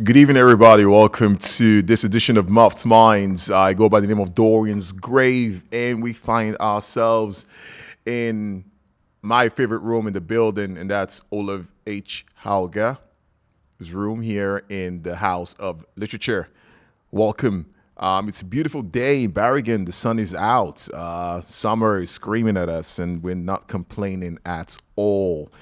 Good evening, everybody. Welcome to this edition of MoftMinds. I go by the name of Dorian's Grave, and we find ourselves in my favorite room in the building, and that's Olive H. Halga's room here in the House of Literature. Welcome. It's a beautiful day in Bergen. The sun is out. Summer is screaming at us, and we're not complaining at all.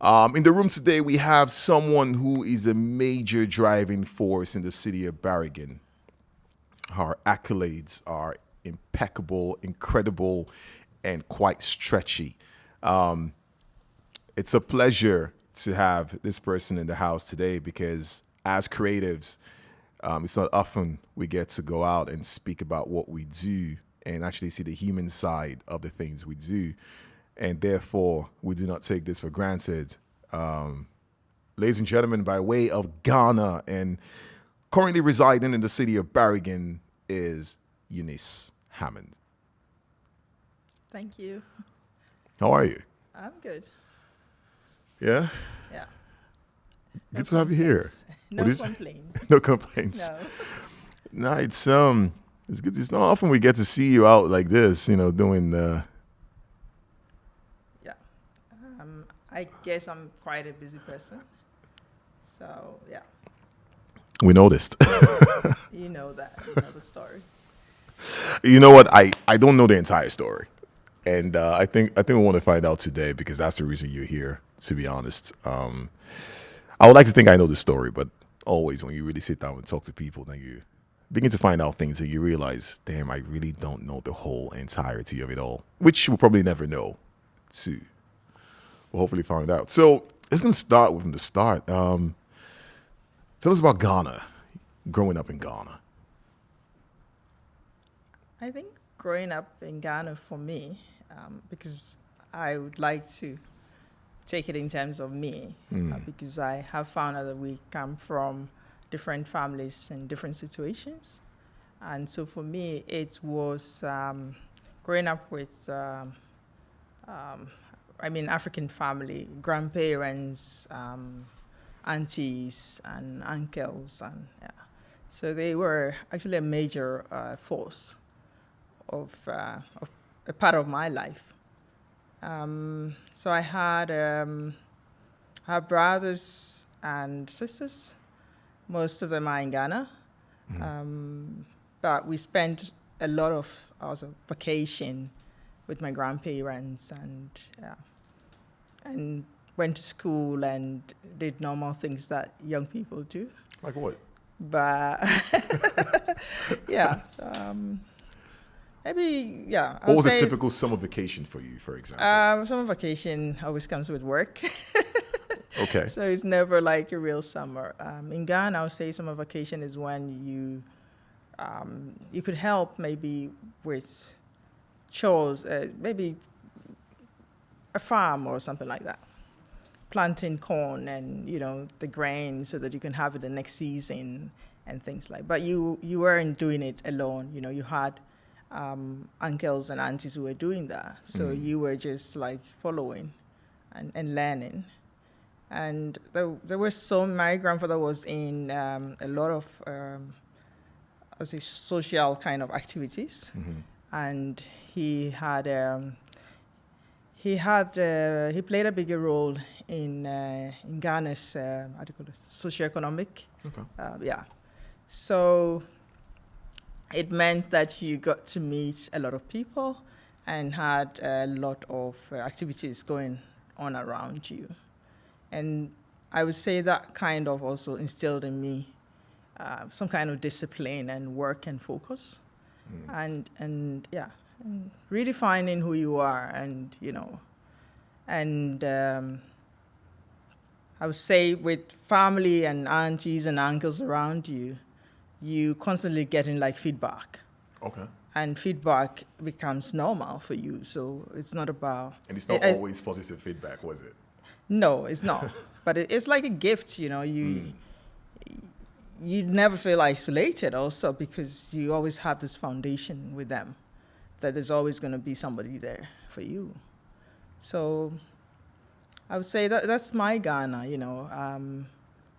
In the room today, we have someone who is a major driving force in the city of Bergen. Her accolades are impeccable, incredible, and quite stretchy. It's a pleasure to have this person in the house today because as creatives, it's not often we get to go out and speak about what we do and actually see the human side of the things we do. And therefore, we do not take this for granted. Ladies and gentlemen, by way of Ghana and currently residing in the city of Bergen is Eunice Hammond. Thank you. How are you? I'm good. Yeah? Yeah. Good to have you here. No complaints. No complaints. No. No, it's good. It's not often we get to see you out like this, doing Yeah. I guess I'm quite a busy person. So, yeah. We noticed. You know that. You know the story. You know what? I don't know the entire story. And I think we want to find out today because that's the reason you're here, to be honest. I would like to think I know the story, but always when you really sit down and talk to people, then you begin to find out things and you realize, damn, I really don't know the whole entirety of it all, which we'll probably never know, too. We'll hopefully find out. So let's going to start from the start. Tell us about Ghana, growing up in Ghana. I think growing up in Ghana for me, because I would like to take it in terms of me, because I have found out that we come from different families and different situations. And so for me, it was growing up with, African family, grandparents, aunties and uncles. And yeah. So they were actually a major force of a part of my life. So I had brothers and sisters. Most of them are in Ghana. But we spent a lot of hours of vacation with my grandparents and went to school and did normal things that young people do. Like what? But yeah. Maybe, yeah. What was a typical summer vacation for you, for example? Summer vacation always comes with work. Okay. So it's never like a real summer. In Ghana, I would say summer vacation is when you could help maybe with chores, maybe a farm or something like that. Planting corn and, the grain so that you can have it the next season and things like that. But you weren't doing it alone. You had uncles and aunties who were doing that. So you were just like following and learning. And there were my grandfather was in a lot of, social kind of activities. And he played a bigger role in Ghana's, socioeconomic. Okay. So it meant that you got to meet a lot of people and had a lot of activities going on around you. And I would say that kind of also instilled in me some kind of discipline and work and focus. And redefining who you are and I would say with family and aunties and uncles around you, you constantly getting like feedback. Okay. And feedback becomes normal for you. So it's not about... And it's not always positive feedback, was it? No, it's not. But it's like a gift, you never feel isolated also because you always have this foundation with them that there's always going to be somebody there for you. So I would say that's my Ghana,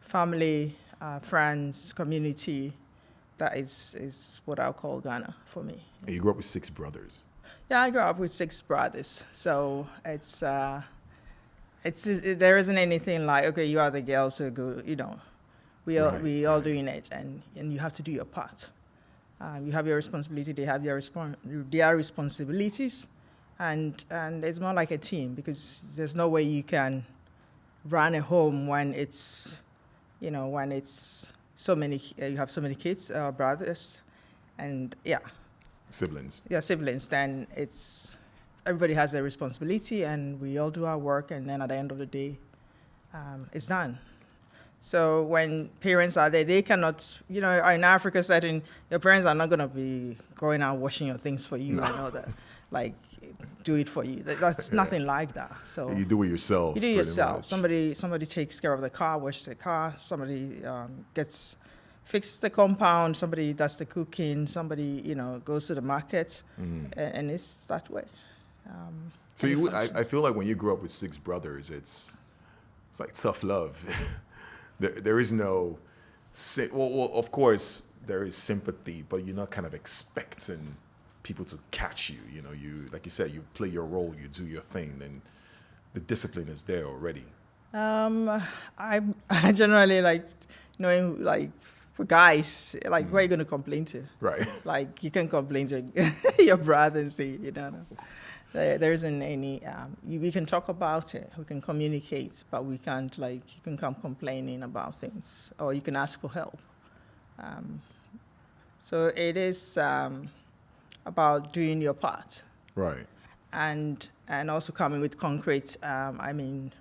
family, friends, community. That is what I'll call Ghana for me. And you grew up with 6 brothers. Yeah, I grew up with 6 brothers, so there isn't anything like, okay, you are the girl, so go, we all doing it, and you have to do your part. You have your responsibility, they have their responsibilities, and it's more like a team, because there's no way you can run a home when it's so many, you have so many kids, brothers, and Siblings. Yeah, siblings. Then everybody has their responsibility, and we all do our work, and then at the end of the day, it's done. So when parents are there, they cannot, in Africa setting, your parents are not going to be going out washing your things for you and all that, like do it for you. That's nothing like that. So you do it yourself. You do it yourself. Somebody takes care of the car, washes the car. Somebody fix the compound. Somebody does the cooking. Somebody, goes to the market, and it's that way. So I feel like when you grew up with 6 brothers, it's like tough love. There is no, well, of course there is sympathy, but you're not kind of expecting people to catch you. You, like you said, you play your role, you do your thing, and the discipline is there already. I generally like knowing, like, for guys, like, who are you going to complain to? Right. Like, you can complain to your brother and say, there isn't any, we can talk about it, we can communicate, but we can't, like, you can come complaining about things, or you can ask for help. So it is about doing your part. Right. And also coming with concrete,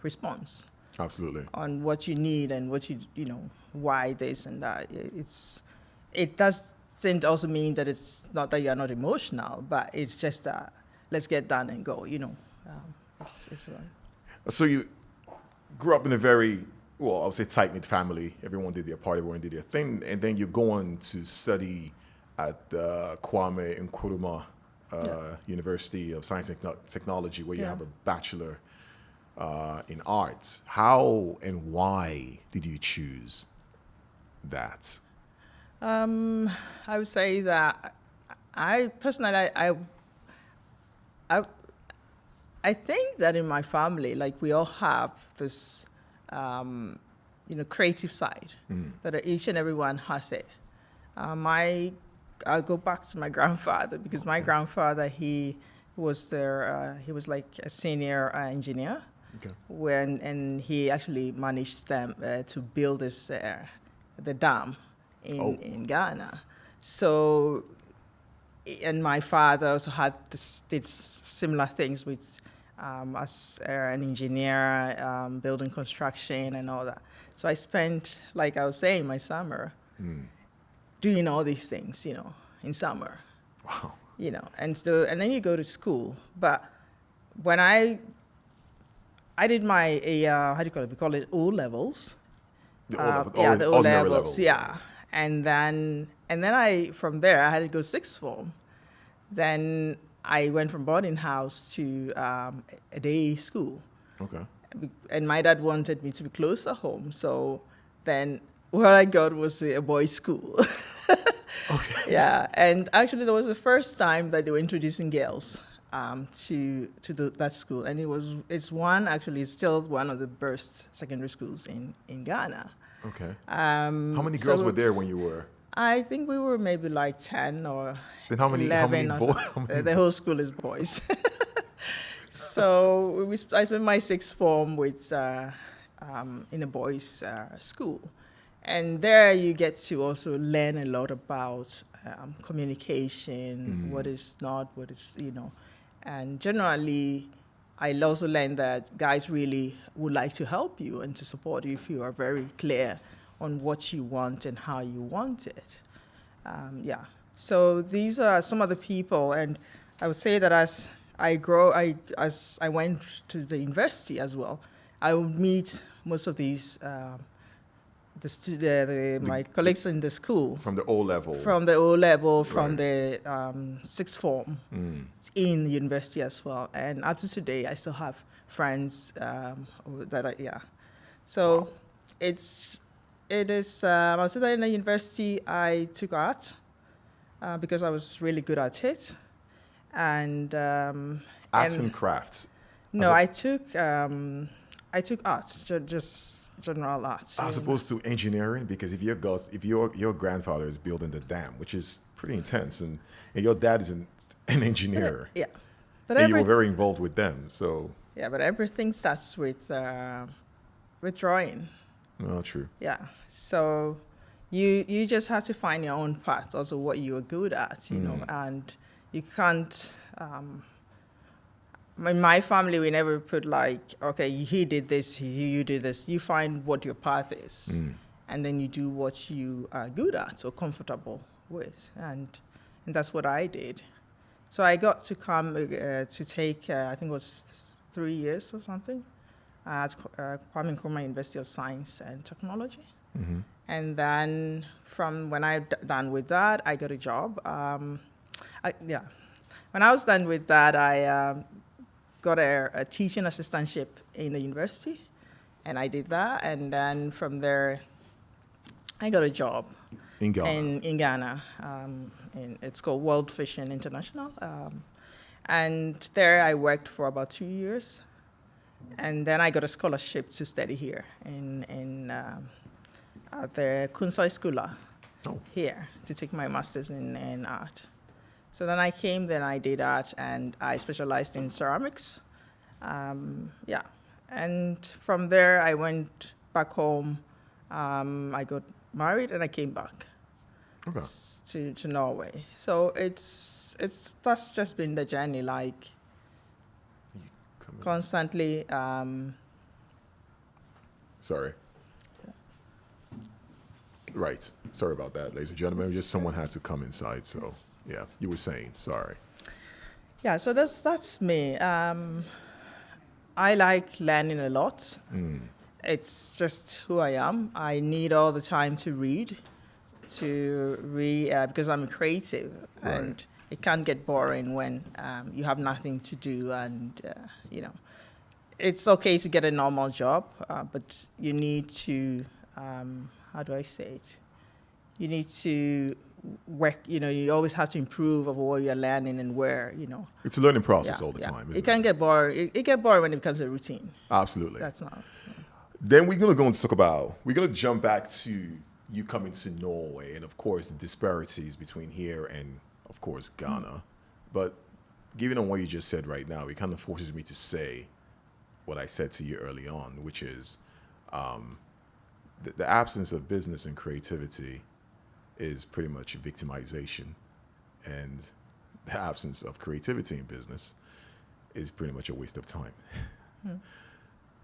response. Absolutely. On what you need and what why this and that. It doesn't also mean that it's not that you're not emotional, but it's just that let's get done and go. So you grew up in a very, well, I would say tight-knit family. Everyone did their part, everyone did their thing, and then you go on to study at Kwame Nkrumah University of Science and Technology, where you have a bachelor in arts. How and why did you choose that? I would say that I personally, I think that in my family, like, we all have this, creative side, that each and everyone has it. I'll go back to my grandfather, because my grandfather, he was like a senior engineer. Okay. And he actually managed them to build the dam in Ghana. So, and my father also did similar things with as an engineer, building construction and all that. So I spent, like I was saying, my summer doing all these things, in summer. Wow. And then you go to school. But when I did my how do you call it? We call it O levels. The O the O levels. Level. Yeah, and then from there I had to go sixth form. Then I went from boarding house to a day school. Okay. And my dad wanted me to be closer home, so then what I got was a boys' school. Okay. Yeah, and actually that was the first time that they were introducing girls to that school, and it's still one of the best secondary schools in Ghana. Okay. How many girls were there when you were? I think we were maybe like 10 or then how many 11 boys? The whole school is boys. So I spent my sixth form with in a boys' school. And there you get to also learn a lot about communication, what is not, what is, And generally, I also learned that guys really would like to help you and to support you if you are very clear on what you want and how you want it. So these are some of the people, and I would say that as I went to the university as well, I would meet most of these my colleagues in the school. From the O level. From the O level, from the sixth form in the university as well. And up to today, I still have friends that are, So it's It is, I was in the university, I took art because I was really good at it. And Arts and crafts. no, I took art, just general art. As opposed to engineering, because if your grandfather is building the dam, which is pretty intense, and your dad is an engineer, Yeah, but and you were very involved with them, so yeah, but everything starts with drawing. no, true. Yeah, so you just have to find your own path, also what you're good at, you know, and you can't. In my family, we never put like, okay, he did this, you did this. You find what your path is, and then you do what you are good at or comfortable with, and that's what I did. So I got to come to take, I think it was 3 years or something, at Kwame Nkrumah University of Science and Technology. And then from when I done with that, I got a job. When I was done with that, I got a teaching assistantship in the university, and I did that. And then from there, I got a job In Ghana. in Ghana. It's called World Vision International. And there I worked for about 2 years. And then I got a scholarship to study here at the Kunst here to take my master's in art. So then I came, then I did art, and I specialized in ceramics. And from there I went back home. I got married, and I came back to Norway. So that's just been the journey, like constantly. Sorry. Right. Sorry about that, ladies and gentlemen. Just someone had to come inside, so yeah. You were saying, sorry. Yeah, so that's me. I like learning a lot. It's just who I am. I need all the time to read because I'm a creative, and it can get boring when you have nothing to do, and you know, it's okay to get a normal job, but you need to, how do I say it? You need to work, you know, you always have to improve of what you're learning and where, you know. It's a learning process all the time, isn't it? It can get boring. It get boring when it becomes a routine. Absolutely. That's not. Then we're going to talk about, we're going to jump back to you coming to Norway and, of course, the disparities between here and, of course, Ghana. But given on what you just said right now, it kind of forces me to say what I said to you early on, which is the absence of business and creativity is pretty much victimization. And the absence of creativity in business is pretty much a waste of time.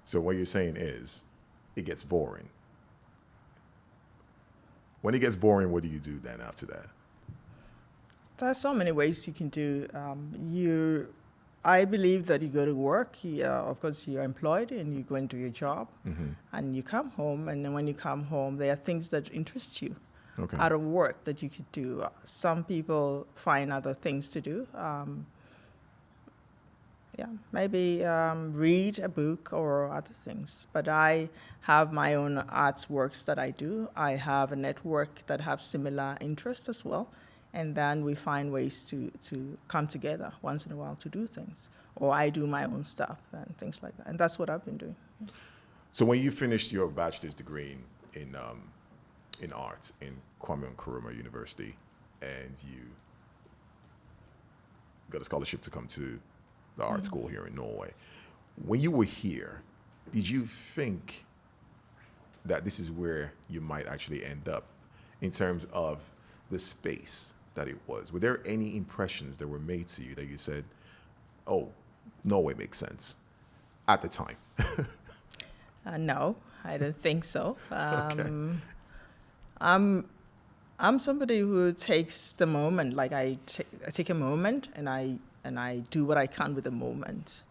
So what you're saying is, it gets boring. When it gets boring, what do you do then after that? There's so many ways you can do. I believe that you go to work. Of course, you're employed and you go and do your job, and you come home. And then when you come home, there are things that interest you out of work that you could do. Some people find other things to do. Maybe read a book or other things. But I have my own artworks that I do. I have a network that have similar interests as well. And then we find ways to come together once in a while to do things. Or I do my own stuff and things like that. And that's what I've been doing. So when you finished your bachelor's degree in art in Kwame Nkrumah University, and you got a scholarship to come to the art school here in Norway, when you were here, did you think that this is where you might actually end up in terms of the space that it was? Were there any impressions that were made to you that you said, oh, Norway makes sense at the time? No, I don't think so. Okay. I'm somebody who takes the moment. Like I take a moment and I do what I can with the moment.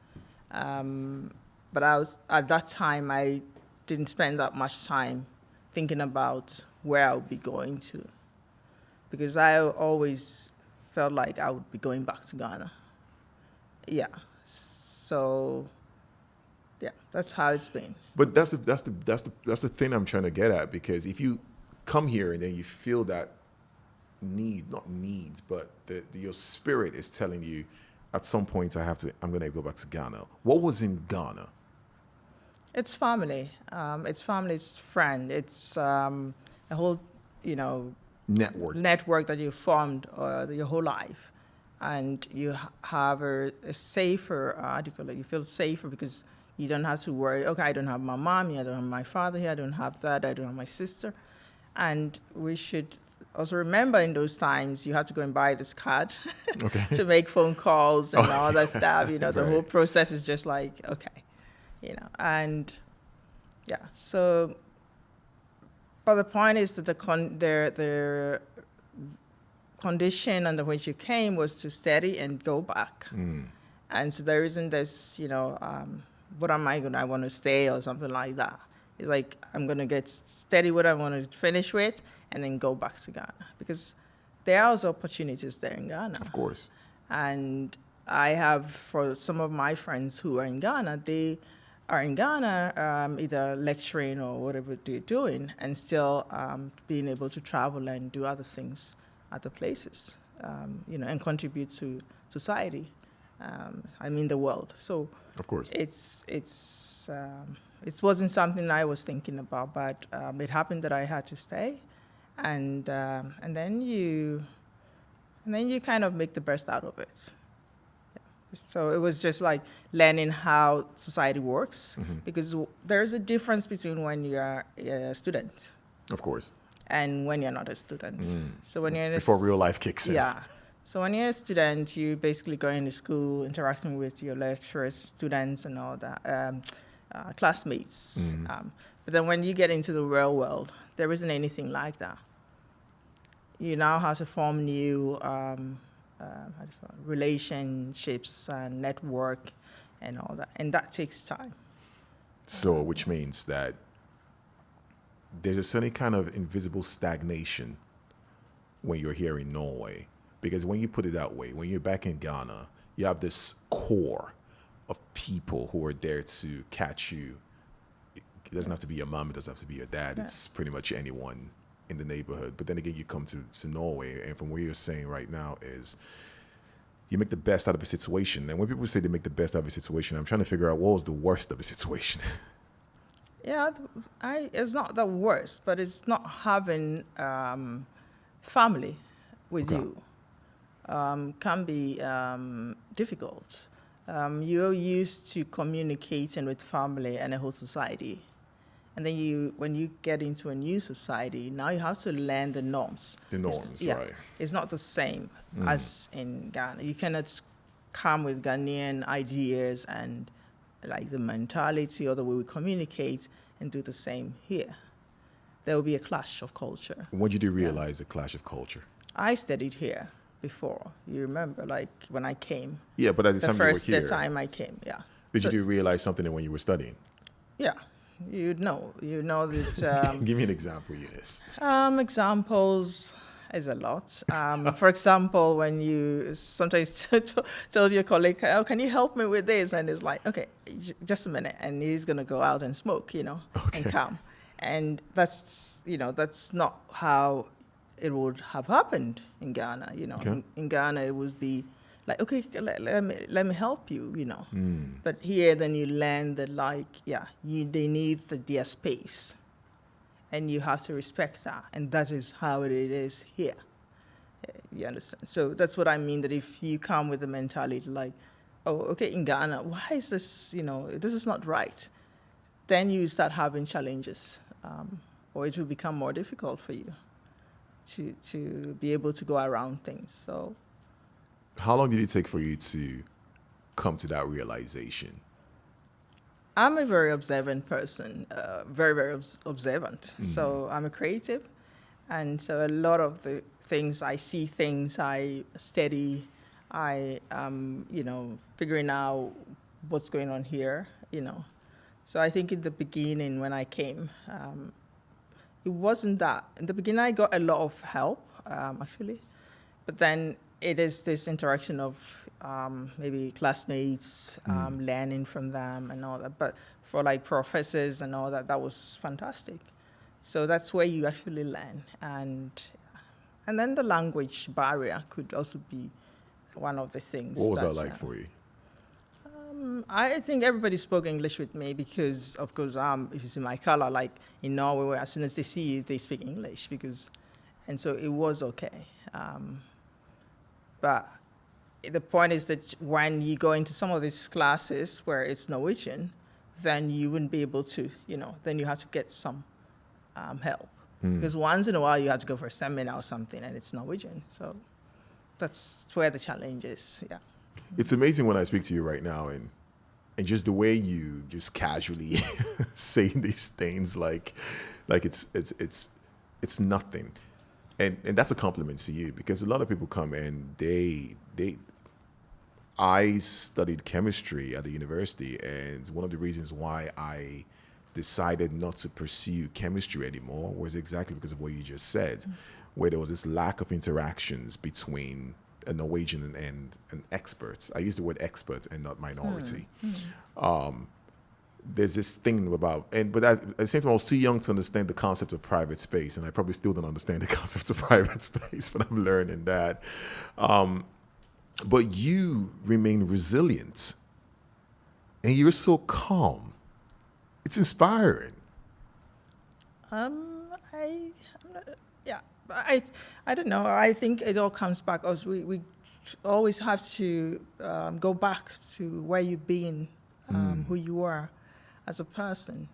But at that time I didn't spend that much time thinking about where I would be going to, because I always felt like I would be going back to Ghana. Yeah. So Yeah, that's how it's been. But that's the thing I'm trying to get at, because if you come here and then you feel that need, not needs, but your spirit is telling you at some point I'm going to go back to Ghana. What was in Ghana? It's family. It's family, it's friend. It's a whole, network that you formed your whole life. And you have a safer, you feel safer because you don't have to worry, okay, I don't have my mommy, I don't have my father here, I don't have that, I don't have my sister. And we should also remember in those times, you had to go and buy this card to make phone calls and all that stuff. The whole process is just like, okay, and yeah. So, but the point is that the condition under which you came was to study and go back. And so there isn't this, what am I want to stay or something like that. It's like, I'm going to get steady what I want to finish with and then go back to Ghana. Because there are also opportunities there in Ghana. Of course. And I have, for some of my friends who are in Ghana, they are in Ghana either lecturing or whatever they're doing and still being able to travel and do other things, other places, and contribute to society. The world. So of course, it wasn't something I was thinking about, but it happened that I had to stay, and then you kind of make the best out of it. Yeah. So it was just like learning how society works, because there's a difference between when you're a student, of course, and when you're not a student. So when you're before real life kicks in. Yeah. So when you're a student, you basically going to school, interacting with your lecturers, students, and all that, classmates. But then when you get into the real world, there isn't anything like that. You now have to form new relationships and network and all that, and that takes time. So, which means that there's a certain kind of invisible stagnation when you're here in Norway. Because when you put it that way, when you're back in Ghana, you have this core of people who are there to catch you. It doesn't have to be your mom, it doesn't have to be your dad. Yeah. It's pretty much anyone in the neighborhood. But then again, you come to Norway, and from what you're saying right now is you make the best out of a situation. And when people say they make the best out of a situation, I'm trying to figure out what was the worst of a situation. Yeah, it's not the worst, but it's not having family with you. Can be difficult. You're used to communicating with family and a whole society. And then when you get into a new society, now you have to learn the norms. Right. It's not the same as in Ghana. You cannot come with Ghanaian ideas and like the mentality or the way we communicate and do the same here. There will be a clash of culture. When did you realize the clash of culture? I studied here before. You remember, like when I came. Yeah, but at the time you were here. The time I came, yeah. Did you realize something when you were studying? Yeah, you know that. Give me an example, Eunice. Examples is a lot. For example, when you sometimes told your colleague, "Oh, can you help me with this?" and it's like, "Okay, just a minute," and he's gonna go out and smoke, and come, and that's not how it would have happened in Ghana. In Ghana, it would be like, okay, let me help you, But here, then you learn that, they need their space, and you have to respect that, and that is how it is here. You understand? So that's what I mean. That if you come with the mentality like, oh, okay, in Ghana, why is this? This is not right. Then you start having challenges, or it will become more difficult for you to be able to go around things. So, how long did it take for you to come to that realization? I'm a very observant person, very, very observant. So I'm a creative, and so a lot of the things I see, things I study, I figuring out what's going on here. So I think in the beginning when I came, it wasn't that. In the beginning, I got a lot of help, actually. But then it is this interaction of maybe classmates, learning from them and all that. But for like professors and all that, that was fantastic. So that's where you actually learn. And then the language barrier could also be one of the things. What was that like for you? I think everybody spoke English with me because, of course, if you see my color, like in Norway, where as soon as they see you, they speak English and so it was okay. But the point is that when you go into some of these classes where it's Norwegian, then you wouldn't be able to, then you have to get some help. Because once in a while you have to go for a seminar or something and it's Norwegian. So that's where the challenge is, yeah. It's amazing when I speak to you right now and just the way you just casually say these things like it's nothing. And that's a compliment to you, because a lot of people come and I studied chemistry at the university, and one of the reasons why I decided not to pursue chemistry anymore was exactly because of what you just said, where there was this lack of interactions between a Norwegian and experts. I use the word expert and not minority. There's this thing about, but at the same time, I was too young to understand the concept of private space, and I probably still don't understand the concept of private space, but I'm learning that. But you remain resilient, and you're so calm. It's inspiring. I don't know. I think it all comes back. We always have to go back to where you've been, who you are as a person.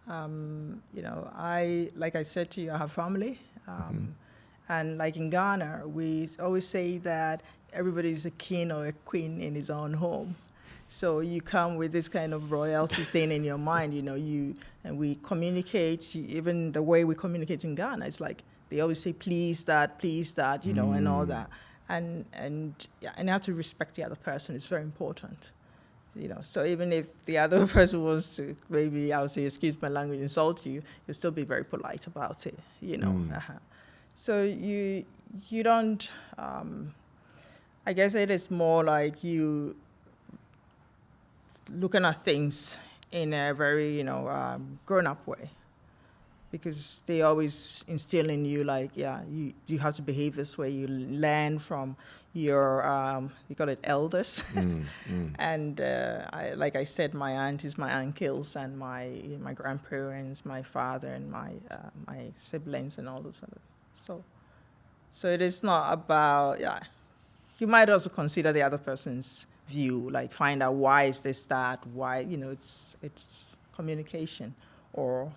Like I said to you, I have family. And like in Ghana, we always say that everybody's a king or a queen in his own home. So you come with this kind of royalty thing in your mind, and we communicate. Even the way we communicate in Ghana, it's like they always say, please, that, and all that. And you have to respect the other person. It's very important. So even if the other person wants to, maybe I would say, excuse my language, insult you, you'll still be very polite about it, So you don't, I guess it is more like you looking at things in a very, grown-up way, because they always instill in you, like, you have to behave this way. You learn from your, you call it elders. And like I said, my aunties, my uncles, and my grandparents, my father, and my siblings, and all those other. So it is not about, you might also consider the other person's view, like find out why is this that, why, it's communication. Or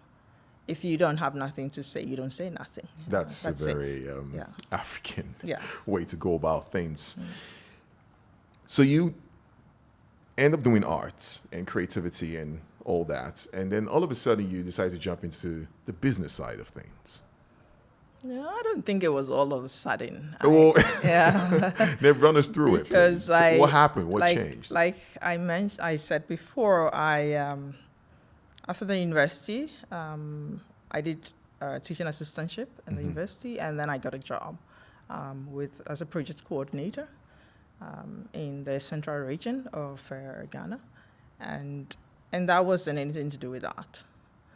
if you don't have nothing to say, you don't say nothing. That's a very African way to go about things. So you end up doing arts and creativity and all that, and then all of a sudden you decide to jump into the business side of things. No, I don't think it was all of a sudden. They've run us through it. Because what happened? What changed? Like I said before, after the university, I did a teaching assistantship in the university, and then I got a job as a project coordinator in the central region of Ghana, and that wasn't anything to do with art.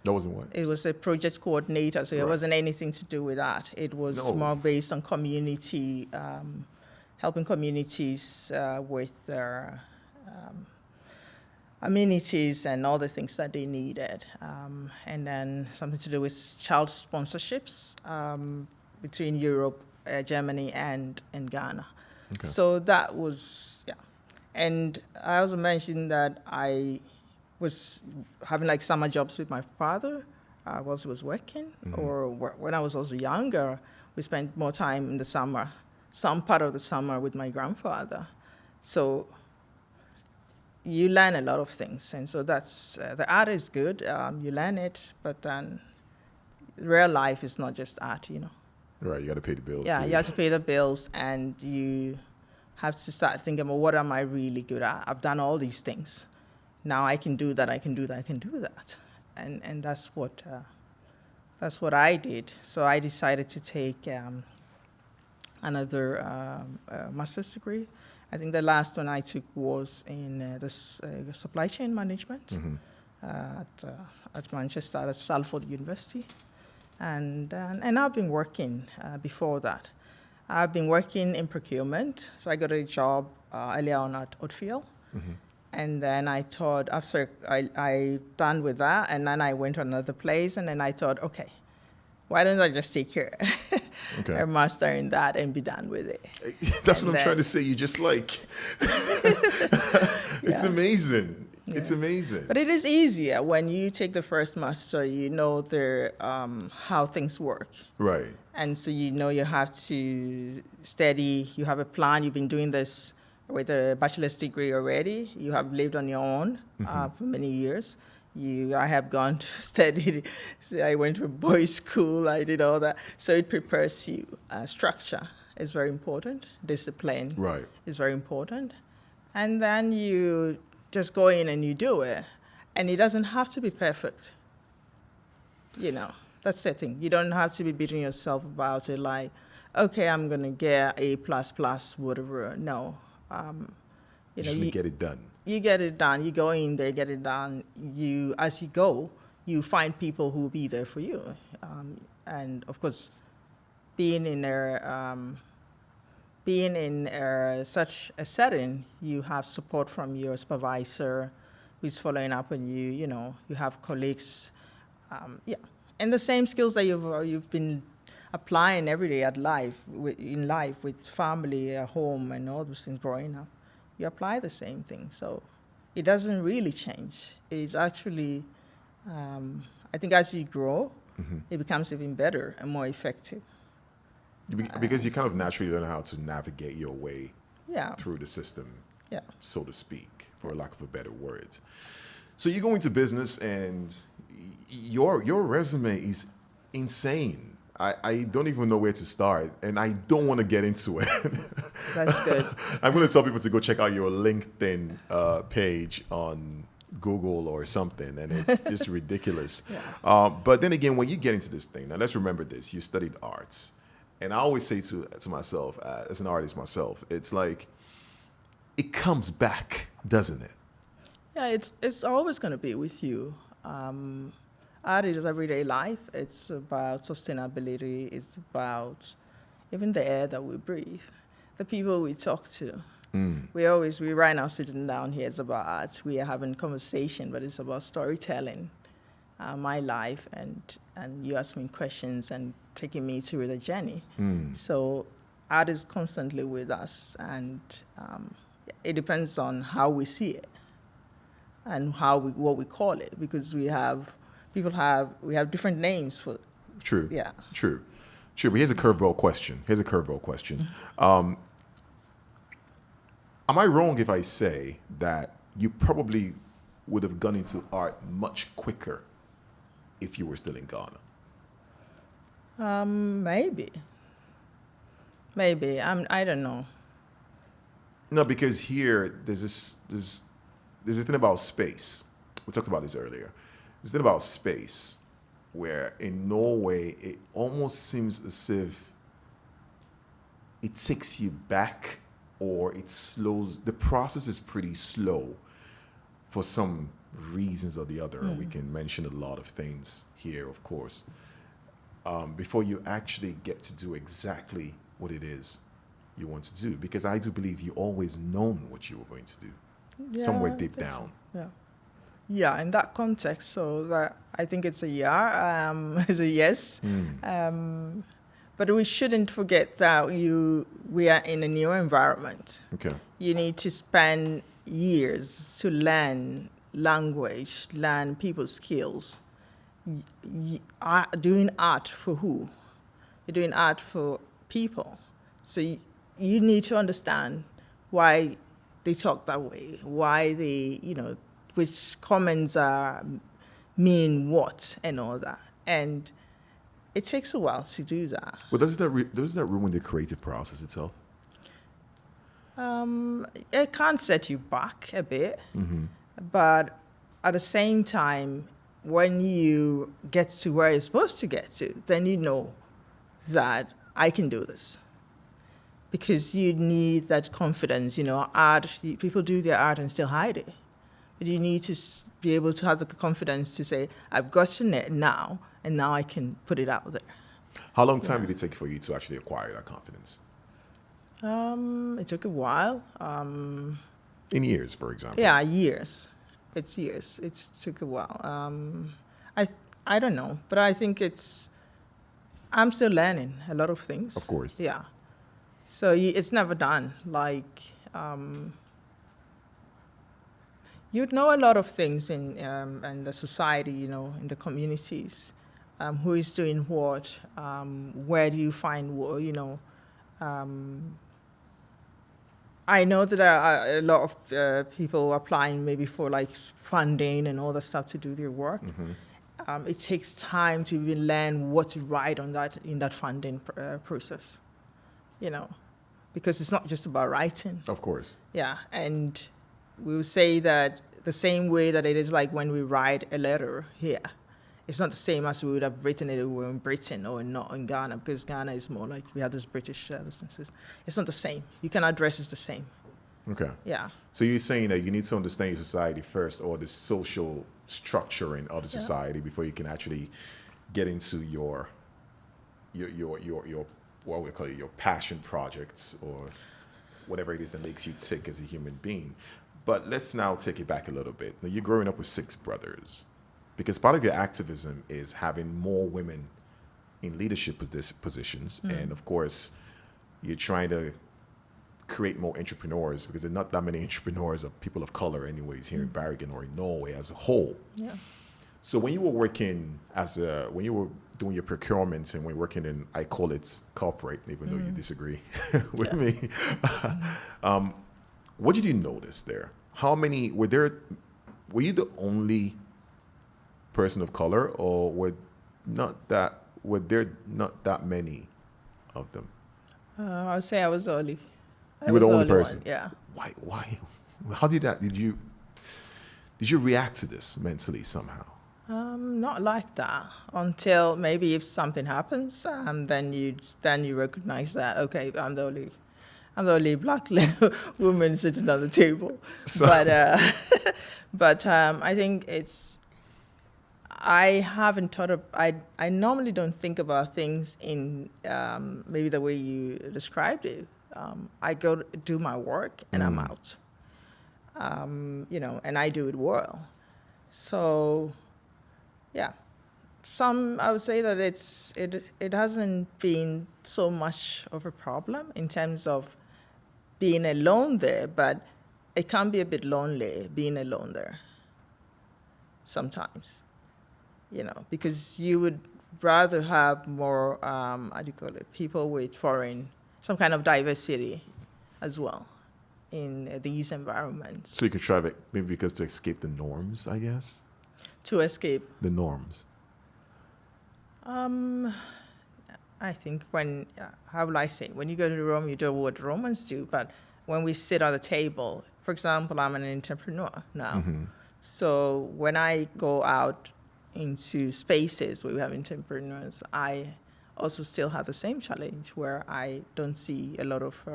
That wasn't what? It was a project coordinator, so it wasn't anything to do with that. It was more based on community, helping communities with their amenities and all the things that they needed. And then something to do with child sponsorships between Europe, Germany, and Ghana. Okay. So that was, And I also mentioned that I was having like summer jobs with my father whilst he was working, or when I was also younger, we spent more time in the summer, some part of the summer with my grandfather. So you learn a lot of things, and so that's, the art is good, you learn it, but then real life is not just art, Right, you got to pay the bills too. You have to pay the bills, and you have to start thinking about what am I really good at? I've done all these things. Now I can do that, I can do that. And that's what I did. So I decided to take another master's degree. I think the last one I took was in supply chain management at Manchester, at Salford University. And I've been working before that. I've been working in procurement. So I got a job earlier on at Oatfield. And then I thought, after I done with that, and then I went to another place, and then I thought, okay, why don't I just take a master in that and be done with it? That's what I'm trying to say. You just like, it's amazing. Yeah. It's amazing. But it is easier when you take the first master, you know how things work. Right. And so you know you have to study, you have a plan, you've been doing this with a bachelor's degree already, you have lived on your own for many years. I have gone to study, I went to boys' school, I did all that. So it prepares you. Structure is very important. Discipline is very important. And then you just go in and you do it. And it doesn't have to be perfect. You know, that's the thing. You don't have to be beating yourself about it like, okay, I'm going to get A++, whatever. No. You get it done. You get it done. You go in there, get it done. As you go, you find people who will be there for you. And of course, being in such a setting, you have support from your supervisor, who's following up on you. You know, you have colleagues, and the same skills that you've been applying every day in life with family, at home, and all those things growing up. You apply the same thing. So it doesn't really change. It's actually, I think as you grow, it becomes even better and more effective. Because you kind of naturally learn how to navigate your way through the system, so to speak, for lack of a better words. So you go into business and your resume is insane. I don't even know where to start, and I don't want to get into it. That's good. I'm going to tell people to go check out your LinkedIn page on Google or something, and it's just ridiculous. But then again, when you get into this thing, now let's remember this, you studied arts. And I always say to myself, as an artist myself, it's like, it comes back, doesn't it? Yeah, it's always going to be with you. Art is everyday life. It's about sustainability. It's about even the air that we breathe, the people we talk to. We right now sitting down here, it's about art. We are having conversation, but it's about storytelling, my life, and you asking me questions and taking me through the journey. So art is constantly with us, and it depends on how we see it and what we call it, because we have different names for it. True. Yeah. True. But here's a curveball question. Am I wrong if I say that you probably would have gone into art much quicker if you were still in Ghana? Maybe. I don't know. No, because here there's a thing about space. We talked about this earlier. There's a thing about space where in Norway it almost seems as if it takes you back, or it slows. The process is pretty slow for some reasons or the other. We can mention a lot of things here, of course, before you actually get to do exactly what it is you want to do. Because I do believe you always known what you were going to do, somewhere deep down. So. Yeah, in that context, so that I think it's a it's a yes. But we shouldn't forget that we are in a new environment. Okay. You need to spend years to learn language, learn people's skills. Doing art for who? You're doing art for people. So you need to understand why they talk that way, why they, which comments mean what and all that. And it takes a while to do that. Well, does that ruin the creative process itself? It can set you back a bit, but at the same time, when you get to where you're supposed to get to, then you know that I can do this. because you need that confidence. Art, people do their art and still hide it. But you need to be able to have the confidence to say, I've gotten it now, and now I can put it out there. How long time did it take for you to actually acquire that confidence? It took a while. In years, for example. Yeah, years. It's years. It took a while. I don't know, but I think I'm still learning a lot of things. Of course. Yeah. So it's never done. You'd know a lot of things in the society, in the communities. Who is doing what? Where do you find what? I know that a lot of people applying maybe for funding and all that stuff to do their work. Mm-hmm. It takes time to even learn what to write in that funding process, because it's not just about writing. Of course. Yeah, and we will say that the same way that it is like when we write a letter here, it's not the same as we would have written it if we were in Britain or not in Ghana, because Ghana is more like we have this British licenses. It's not the same. You cannot address it the same. Okay. Yeah. So you're saying that you need to understand your society first, or the social structuring of the society, before you can actually get into your what we call it, your passion projects, or whatever it is that makes you tick as a human being. But let's now take it back a little bit. Now, you're growing up with 6 brothers, because part of your activism is having more women in leadership positions. And of course, you're trying to create more entrepreneurs, because there are not that many entrepreneurs of people of color anyways here in Bergen or in Norway as a whole. Yeah. So when you were working when you were doing your procurement and when you're working in, I call it corporate, even though you disagree with me, what did you notice there? How many were you the only person of color, or were there not that many of them? I would say I was the only. You were the only person. One, yeah. Why? How did you react to this mentally somehow? Not like that, until maybe if something happens, then you recognize that, okay, I'm the only black woman sitting at the table. So. But I think I haven't thought of. I normally don't think about things in maybe the way you described it. I go do my work and I'm out. And I do it well. So, yeah. I would say that it hasn't been so much of a problem in terms of being alone there, but it can be a bit lonely being alone there sometimes, because you would rather have more, people with some kind of diversity as well in these environments. So you could try maybe because to escape the norms, I guess? To escape? The norms. I think how will I say, when you go to Rome, you do what Romans do, but when we sit at the table, for example, I'm an entrepreneur now. Mm-hmm. So when I go out into spaces where we have entrepreneurs, I also still have the same challenge where I don't see a lot of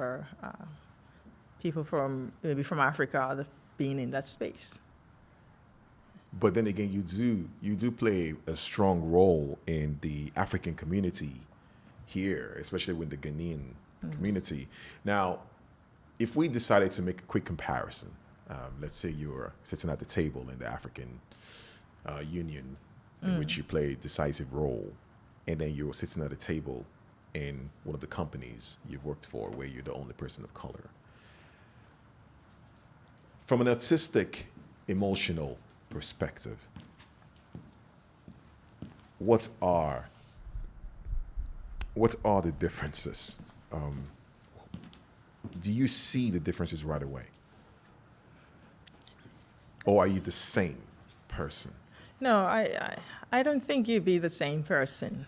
people from Africa being in that space. But then again, you do play a strong role in the African community here, especially with the Ghanaian community. Now, if we decided to make a quick comparison, let's say you're sitting at the table in the African Union, in which you play a decisive role, and then you're sitting at a table in one of the companies you've worked for where you're the only person of color. From an artistic, emotional perspective, what are the differences? Do you see the differences right away? Or are you the same person? No, I don't think you'd be the same person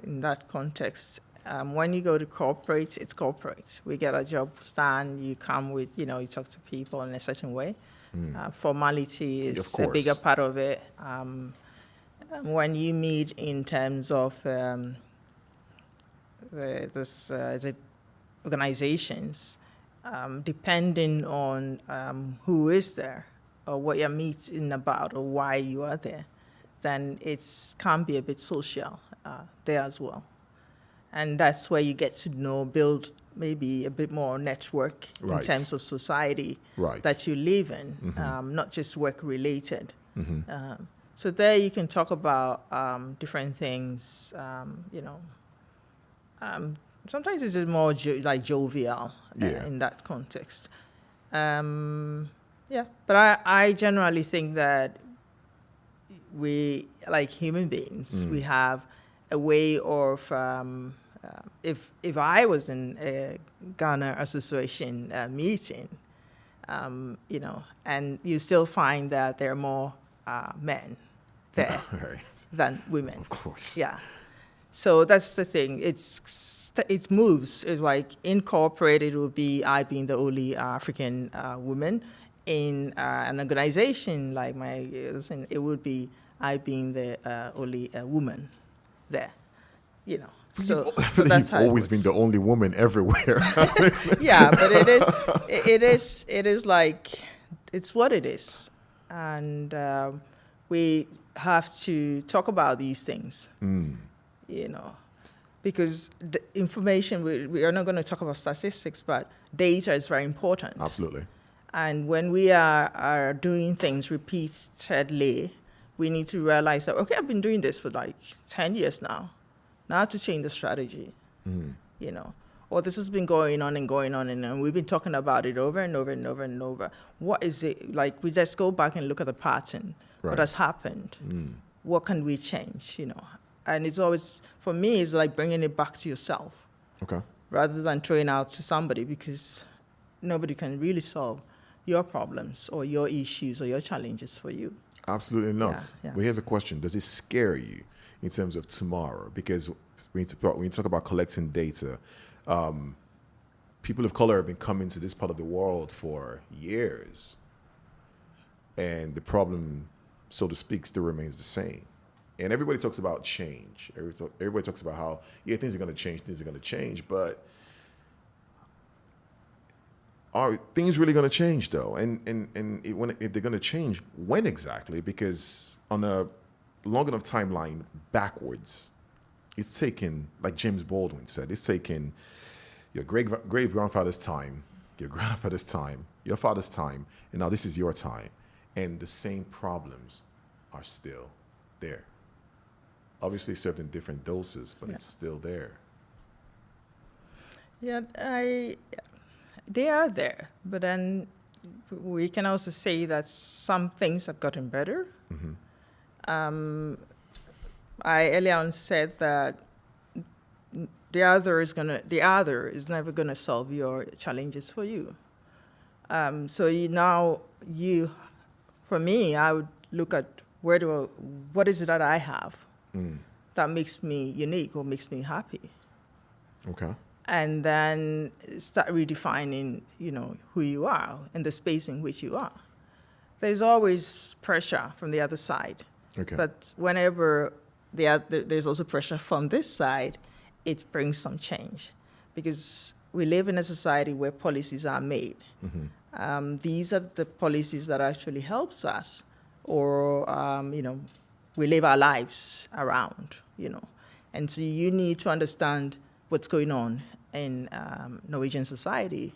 in that context. When you go to corporate, it's corporate. We get a job stand, you come with, you talk to people in a certain way. Formality is a bigger part of it. When you meet in terms of organizations, depending on who is there or what you're meeting about or why you are there, then it can be a bit social there as well. And that's where you get to know, build maybe a bit more network in terms of society that you live in, not just work-related. So there you can talk about different things, sometimes it's just more jovial in that context. But I generally think that we, like human beings, we have a way of, if I was in a Ghana Association meeting, and you still find that there are more men there than women. Of course. Yeah. So that's the thing. It moves. It's like in corporate, it will be I being the only African woman. In an organization like it would be I being the only woman there. So that's how always been the only woman everywhere. Yeah, but it is like, it's what it is. And we have to talk about these things, because the information, we are not going to talk about statistics, but data is very important. Absolutely. And when we are doing things repeatedly, we need to realize that, okay, I've been doing this for like 10 years now. Now I have to change the strategy, or this has been going on, and we've been talking about it over and over and over and over. What is it? Like, we just go back and look at the pattern. What has happened? What can we change, And it's always, for me, it's like bringing it back to yourself. Okay. Rather than throwing out to somebody, because nobody can really solve your problems or your issues or your challenges for you. Absolutely not. Yeah. Well, here's a question. Does it scare you in terms of tomorrow? Because when you talk about collecting data, people of color have been coming to this part of the world for years. And the problem, so to speak, still remains the same. And everybody talks about change. Everybody talks about how, things are going to change, but are things really going to change, though? And if they're going to change, when exactly? Because on a long enough timeline backwards, it's taken, like James Baldwin said, it's taken your great-grandfather's time, your grandfather's time, your father's time, and now this is your time. And the same problems are still there. Obviously served in different doses, but it's still there. Yeah, they are there. But then we can also say that some things have gotten better. I earlier on said that the other is never gonna solve your challenges for you. For me, I would look at what is it that I have that makes me unique or makes me happy. Okay. And then start redefining, who you are and the space in which you are. There's always pressure from the other side. Okay. But whenever there's also pressure from this side, it brings some change. Because we live in a society where policies are made. These are the policies that actually helps us, or, we live our lives around, And so you need to understand what's going on in Norwegian society,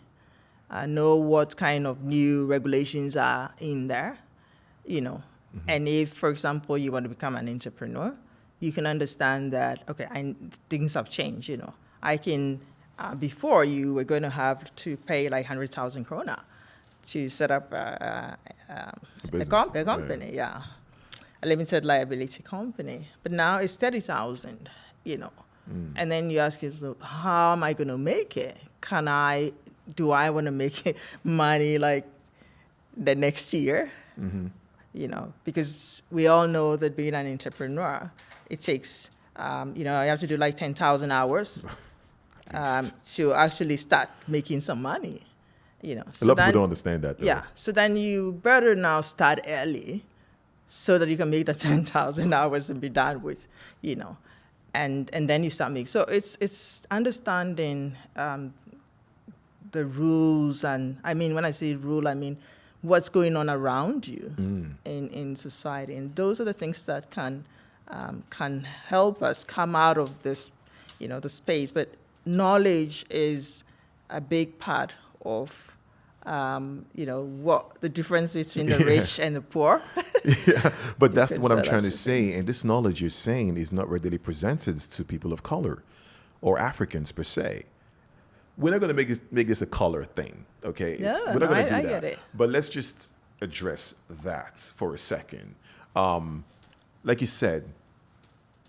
know what kind of new regulations are in there, And if, for example, you want to become an entrepreneur, you can understand that, okay, things have changed, I can, before you were going to have to pay like 100,000 krona to set up a company, a limited liability company. But now it's 30,000, And then you ask yourself, how am I going to make it? Do I want to make money like the next year? Because we all know that being an entrepreneur, it takes, you have to do like 10,000 hours to actually start making some money. A lot of people don't understand that, though. Yeah, so then you better now start early so that you can make the 10,000 hours and be done with, and then you start making. So it's understanding the rules, and I mean, when I say rule, I mean what's going on around you in society, and those are the things that can help us come out of this, the space. But knowledge is a big part of what the difference between the rich and the poor. Yeah, but that's what I'm trying to say. And this knowledge you're saying is not readily presented to people of color or Africans per se. We're not going to make this a color thing, okay? We're not going to do that. Get it. But let's just address that for a second. Like you said,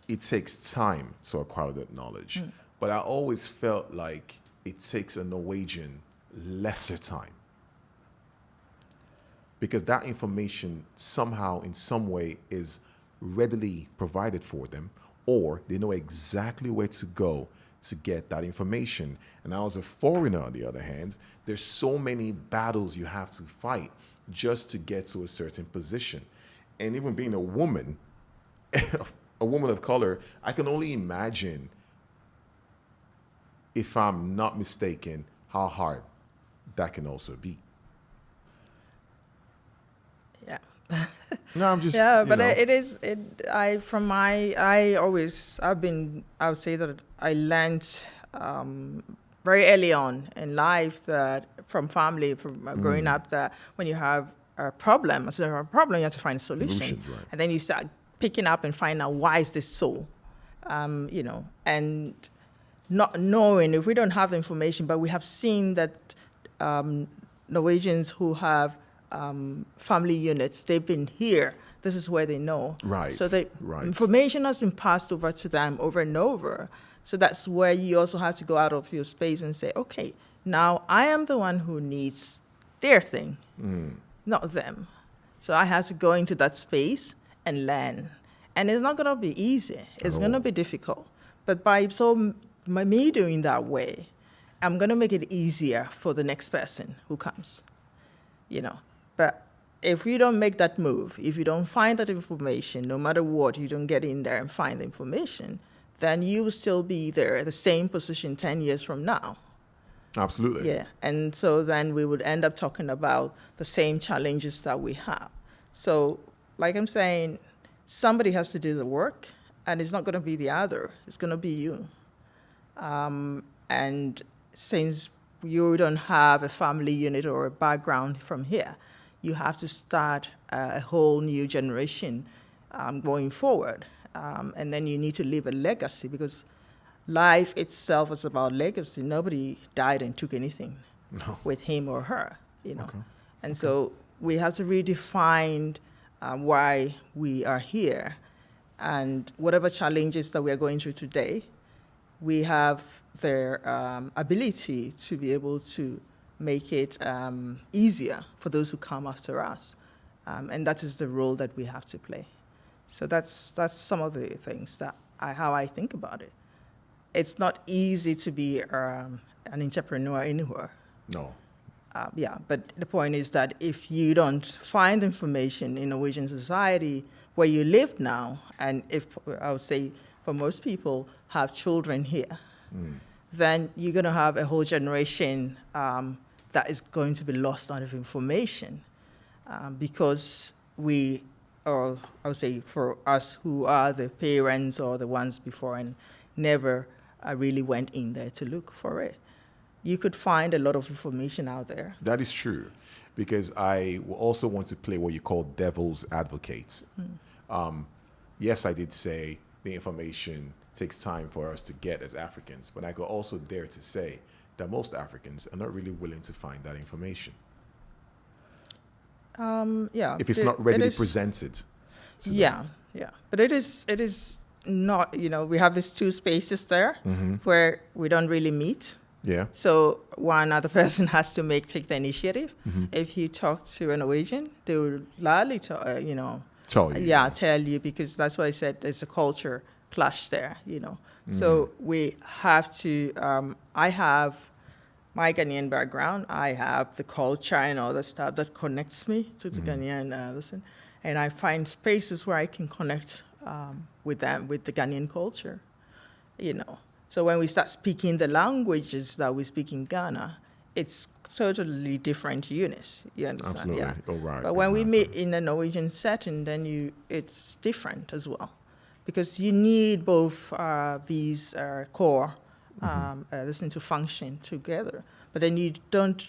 it takes time to acquire that knowledge. But I always felt like it takes a Norwegian lesser time, because that information somehow, in some way, is readily provided for them, or they know exactly where to go to get that information. And now, as a foreigner, on the other hand, there's so many battles you have to fight just to get to a certain position. And even being a woman, a woman of color, I can only imagine, if I'm not mistaken, how hard that can also be. Yeah. No, I'm just. Yeah, but it is. I would say that I learned very early on in life that from family, from growing up, that when you have a problem, you have to find a solution. Right. And then you start picking up and find out, why is this so? And not knowing, if we don't have the information, but we have seen that Norwegians who have family units, they've been here, this is where they know. Right. So the information has been passed over to them over and over. So that's where you also have to go out of your space and say, okay, now I am the one who needs their thing, not them. So I have to go into that space and learn. And it's not going to be easy. It's going to be difficult. But by me doing that way, I'm going to make it easier for the next person who comes, But if you don't make that move, if you don't find that information, no matter what, you don't get in there and find the information, then you will still be there at the same position 10 years from now. Absolutely. Yeah, and so then we would end up talking about the same challenges that we have. So, like I'm saying, somebody has to do the work, and it's not going to be the other. It's going to be you. And since you don't have a family unit or a background from here, you have to start a whole new generation going forward. And then you need to leave a legacy, because life itself is about legacy. Nobody died and took anything with him or her, Okay. And so we have to redefine why we are here. And whatever challenges that we are going through today, we have their ability to be able to make it easier for those who come after us. And that is the role that we have to play. So that's some of the things how I think about it. It's not easy to be an entrepreneur anywhere. No. But the point is that if you don't find information in Norwegian society where you live now, and if I would say for most people have children here, then you're going to have a whole generation that is going to be lost out of information, because or I would say for us who are the parents or the ones before and never really went in there to look for it. You could find a lot of information out there. That is true, because I also want to play what you call devil's advocate. Yes, I did say the information takes time for us to get as Africans, but I could also dare to say that most Africans are not really willing to find that information. If it's not readily presented to them. Yeah. But it is not, we have these two spaces there where we don't really meet. Yeah. So one other person has to take the initiative. If you talk to a Norwegian, they will gladly tell you. Yeah, tell you, because that's why I said there's a culture clash there, So we have to, I have my Ghanaian background, I have the culture and all the stuff that connects me to the Ghanaian and I find spaces where I can connect with them, with the Ghanaian culture, So when we start speaking the languages that we speak in Ghana, it's totally different units. You understand? Absolutely. Yeah. Oh, right. But when we Exactly. meet in a Norwegian setting, then it's different as well, because you need both these core listening to function together. But then you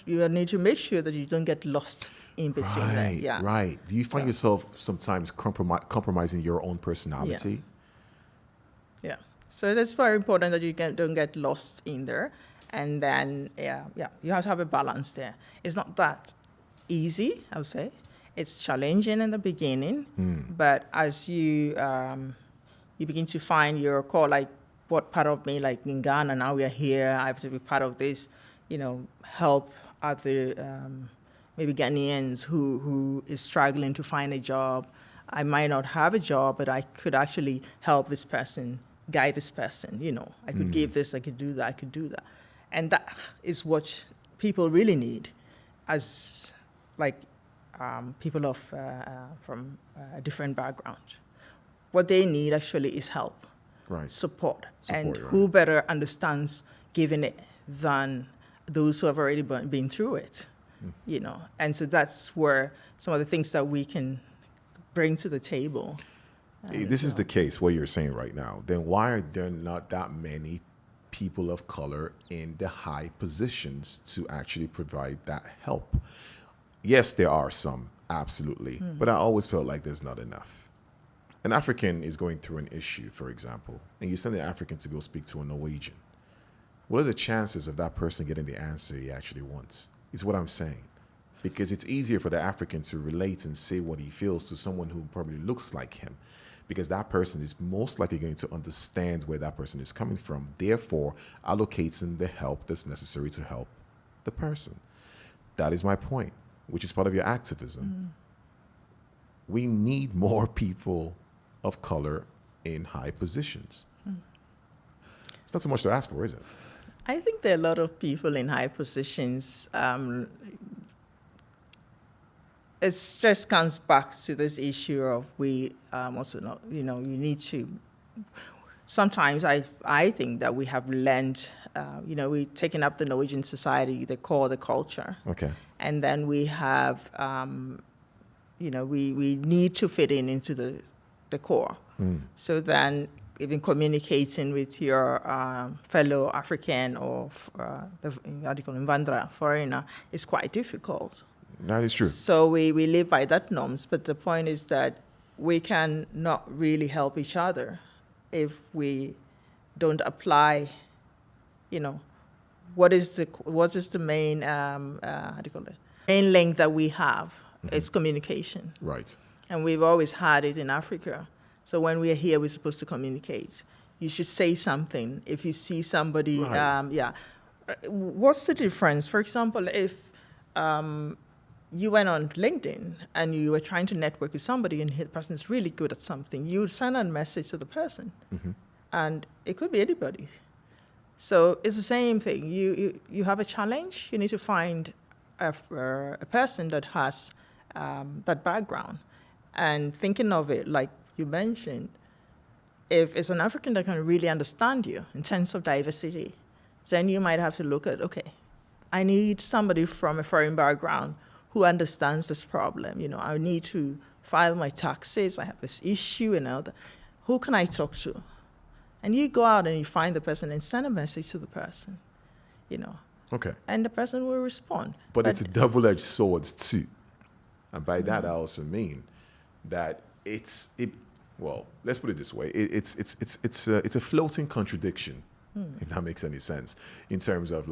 need to make sure that you don't get lost in between that. Right, Yeah. right. Do you find yourself sometimes compromising your own personality? Yeah. So that's very important that you don't get lost in there. And then, you have to have a balance there. It's not that easy, I would say. It's challenging in the beginning, but as you begin to find your core, like what part of me, like in Ghana, now we are here, I have to be part of this, help other maybe Ghanaians who is struggling to find a job. I might not have a job, but I could actually help this person, guide this person, I could give this, I could do that, I could do that. And that is what people really need as, people from a different background. What they need actually is help, Right. support. And Support, who right. better understands giving it than those who have already been through it, And so that's where some of the things that we can bring to the table. If this is the case, what you're saying right now, then why are there not that many people of color in the high positions to actually provide that help? Yes, there are some, absolutely. But I always felt like there's not enough. An African is going through an issue, for example, and you send an African to go speak to a Norwegian. What are the chances of that person getting the answer he actually wants? Is what I'm saying. Because it's easier for the African to relate and say what he feels to someone who probably looks like him, because that person is most likely going to understand where that person is coming from, therefore allocating the help that's necessary to help the person. That is my point, which is part of your activism. We need more people of color in high positions. It's not so much to ask for, is it? I think there are a lot of people in high positions. It just comes back to this issue of we also not, you need to. Sometimes I think that we have learned, we've taken up the Norwegian society, the core, the culture. Okay. And then we have, we need to fit into the core. So then even communicating with your fellow African or invandra, foreigner, is quite difficult. That is true. So we live by that norms, but the point is that we can not really help each other if we don't apply, what is the main, main link that we have? It's communication. Right. And we've always had it in Africa. So when we are here, we're supposed to communicate. You should say something. If you see somebody, Right. What's the difference? For example, if you went on LinkedIn and you were trying to network with somebody and the person is really good at something, you would send a message to the person. And it could be anybody. So it's the same thing. You have a challenge. You need to find a person that has that background. And thinking of it, like you mentioned, if it's an African that can really understand you in terms of diversity, then you might have to look at, okay, I need somebody from a foreign background who understands this problem. I need to file my taxes. I have this issue and all that. Who can I talk to? And you go out and you find the person and send a message to the person, Okay. and the person will respond. But it's a double-edged sword too. And by that, I also mean that well, let's put it this way. It's a floating contradiction, if that makes any sense, in terms of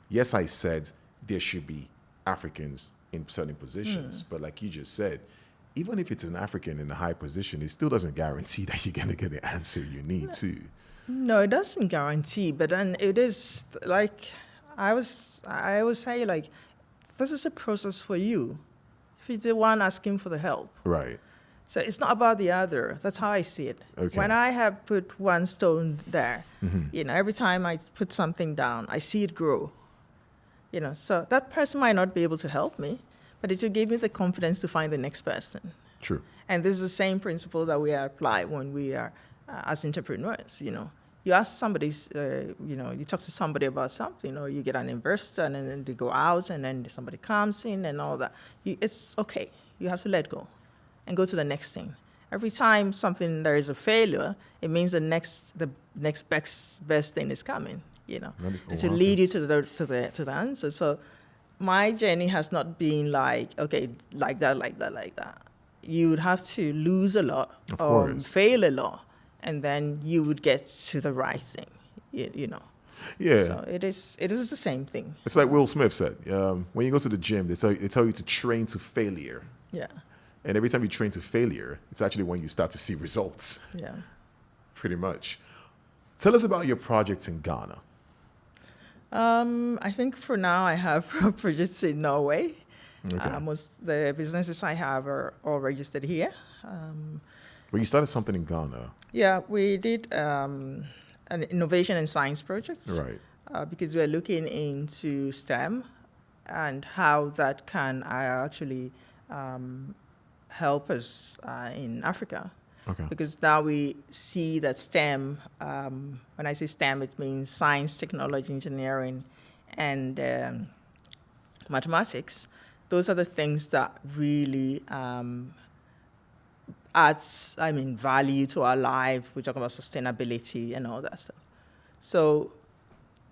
yes, I said there should be Africans in certain positions, but like you just said, even if it's an African in a high position, it still doesn't guarantee that you're going to get the answer you need to. No, it doesn't guarantee, but then it is I always say this is a process for you. If you're the one asking for the help. Right. So it's not about the other. That's how I see it. Okay. When I have put one stone there, every time I put something down, I see it grow. So that person might not be able to help me, but it will give me the confidence to find the next person. True. And this is the same principle that we apply when we are as entrepreneurs. You you ask somebody, you talk to somebody about something, or you get an investor, and then they go out, and then somebody comes in and all that. It's okay. You have to let go and go to the next thing. Every time there is a failure, it means the next best thing is coming, to lead you to the answer. So my journey has not been like that. You would have to lose a lot or fail a lot, and then you would get to the right thing, Yeah. So it is the same thing. It's like Will Smith said, when you go to the gym, they tell you to train to failure. Yeah. And every time you train to failure, it's actually when you start to see results. Yeah. Pretty much. Tell us about your projects in Ghana. I think for now I have projects in Norway. Okay. Most the businesses I have are all registered here. But you started something in Ghana. Yeah, we did an innovation and science project. Right. Because we're looking into STEM and how that can actually help us in Africa. Okay. Because now we see that STEM, when I say STEM, it means science, technology, engineering, and mathematics. Those are the things that really adds, value to our life. We talk about sustainability and all that stuff. So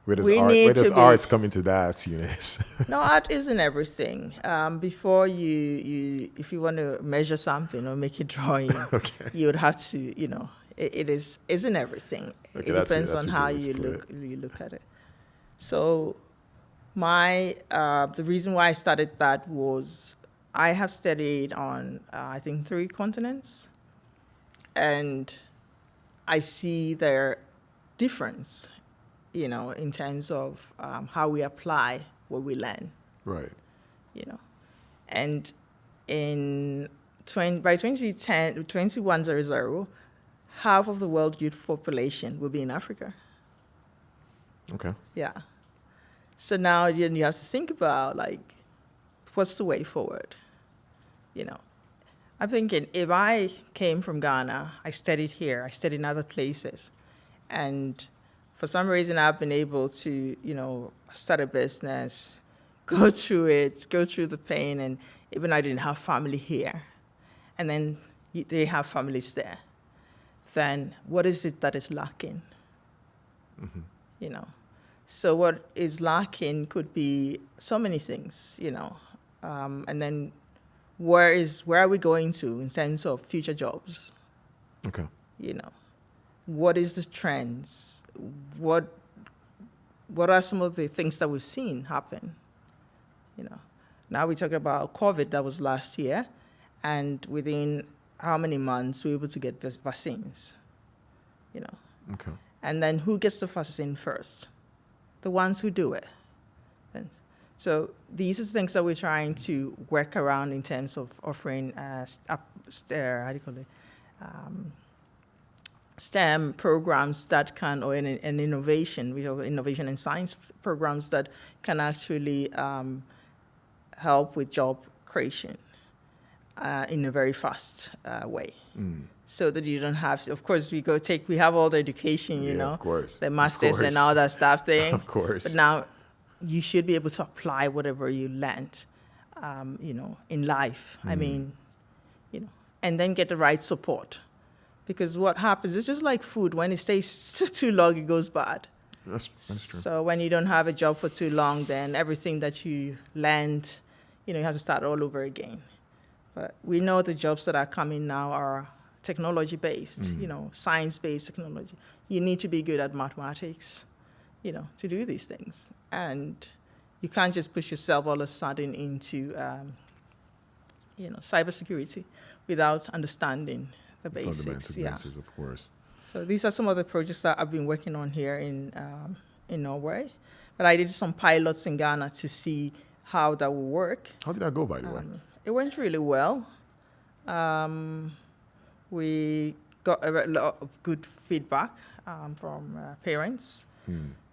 where does art come into that, Eunice? No, art isn't everything. Before if you want to measure something or make a drawing, you would have to, it isn't everything. Okay, it depends on how you look at it. So the reason why I started that was I have studied on, I think, 3 continents, and I see their difference, in terms of how we apply what we learn. Right. And by 2100, half of the world youth population will be in Africa. Okay. Yeah. So now you have to think about, what's the way forward? I'm thinking, if I came from Ghana, I studied here, I studied in other places, and for some reason I've been able to, start a business, go through the pain, and even I didn't have family here, and then they have families there, then what is it that is lacking? Mm-hmm. So what is lacking could be so many things, and then where are we going to in terms of future jobs? Okay. What is the trends? What are some of the things that we've seen happen? Now we're talking about COVID, that was last year, and within how many months we were able to get vaccines? Okay. And then who gets the vaccine first? The ones who do it. So these are things that we're trying to work around in terms of offering STEM programs that can, or an innovation, we have innovation and science programs that can actually help with job creation in a very fast way. So that you don't have to, of course, we have all the education, of course. The masters and all that stuff thing. Of course. But now you should be able to apply whatever you learned, in life. And then get the right support. Because what happens, it's just like food. When it stays too long, it goes bad. That's true. So when you don't have a job for too long, then everything that you learned, you have to start all over again. But we know the jobs that are coming now are technology-based, science-based technology. You need to be good at mathematics, to do these things. And you can't just push yourself all of a sudden into, cybersecurity without understanding the basics. Basics, of course. So these are some of the projects that I've been working on here in Norway. But I did some pilots in Ghana to see how that will work. How did that go, by the way? It went really well. We got a lot of good feedback from parents.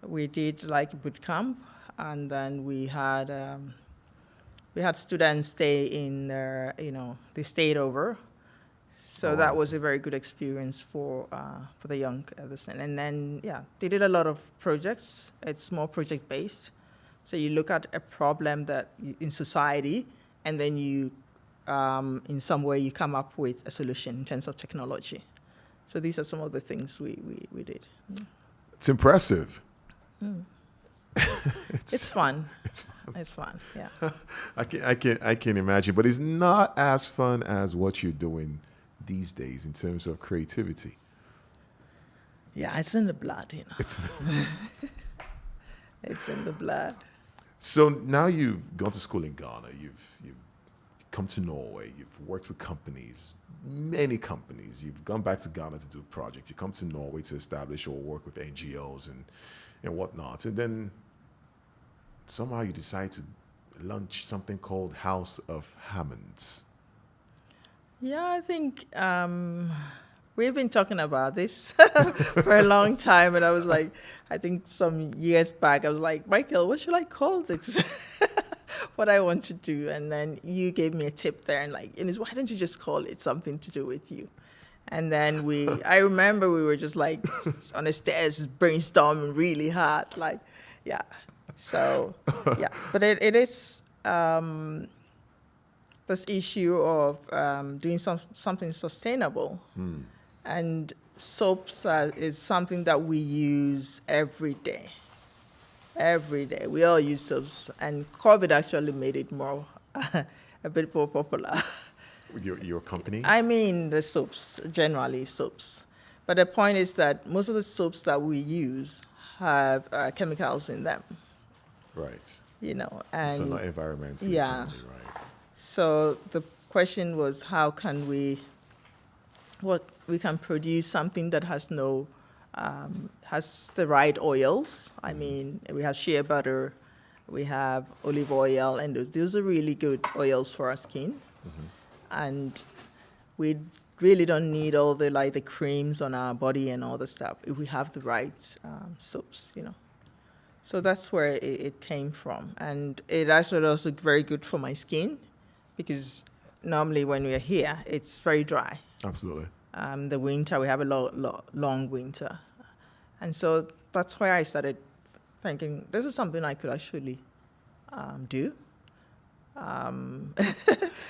We did a boot camp, and then we had students stay in there. They stayed over. So that was a very good experience for the young adolescent. And then, they did a lot of projects. It's more project-based. So you look at a problem that in society, and then you, in some way, you come up with a solution in terms of technology. So these are some of the things we did. It's impressive. It's fun. It's fun. Yeah. I can imagine, but it's not as fun as what you're doing these days in terms of creativity. Yeah, it's in the blood, It's in the blood. So now you've gone to school in Ghana. You've come to Norway. You've worked with companies, many companies. You've gone back to Ghana to do projects. You come to Norway to establish or work with NGOs and whatnot. And then somehow you decide to launch something called House of Hammonds. Yeah, I think we've been talking about this for a long time. And I was like, I think some years back, I was like, Michael, what should I call this? What I want to do. And then you gave me a tip there and like, Eunice, why don't you just call it something to do with you? And then I remember we were just like on the stairs brainstorming really hard. Like, yeah. So, yeah. But it is this issue of doing something sustainable. And soaps is something that we use every day. Every day. We all use soaps. And COVID actually made it more, a bit more popular. With your company? I mean, the soaps, generally soaps. But the point is that most of the soaps that we use have chemicals in them. Right. And so not environmentally yeah. friendly, right? So the question was, how can we can produce something that has has the right oils. I mean, we have shea butter, we have olive oil, and those are really good oils for our skin. And we really don't need all the creams on our body and all the stuff if we have the right soaps, So that's where it came from. And it actually also very good for my skin because normally when we're here, it's very dry. Absolutely. The winter, we have a long winter. And so that's why I started thinking, this is something I could actually do.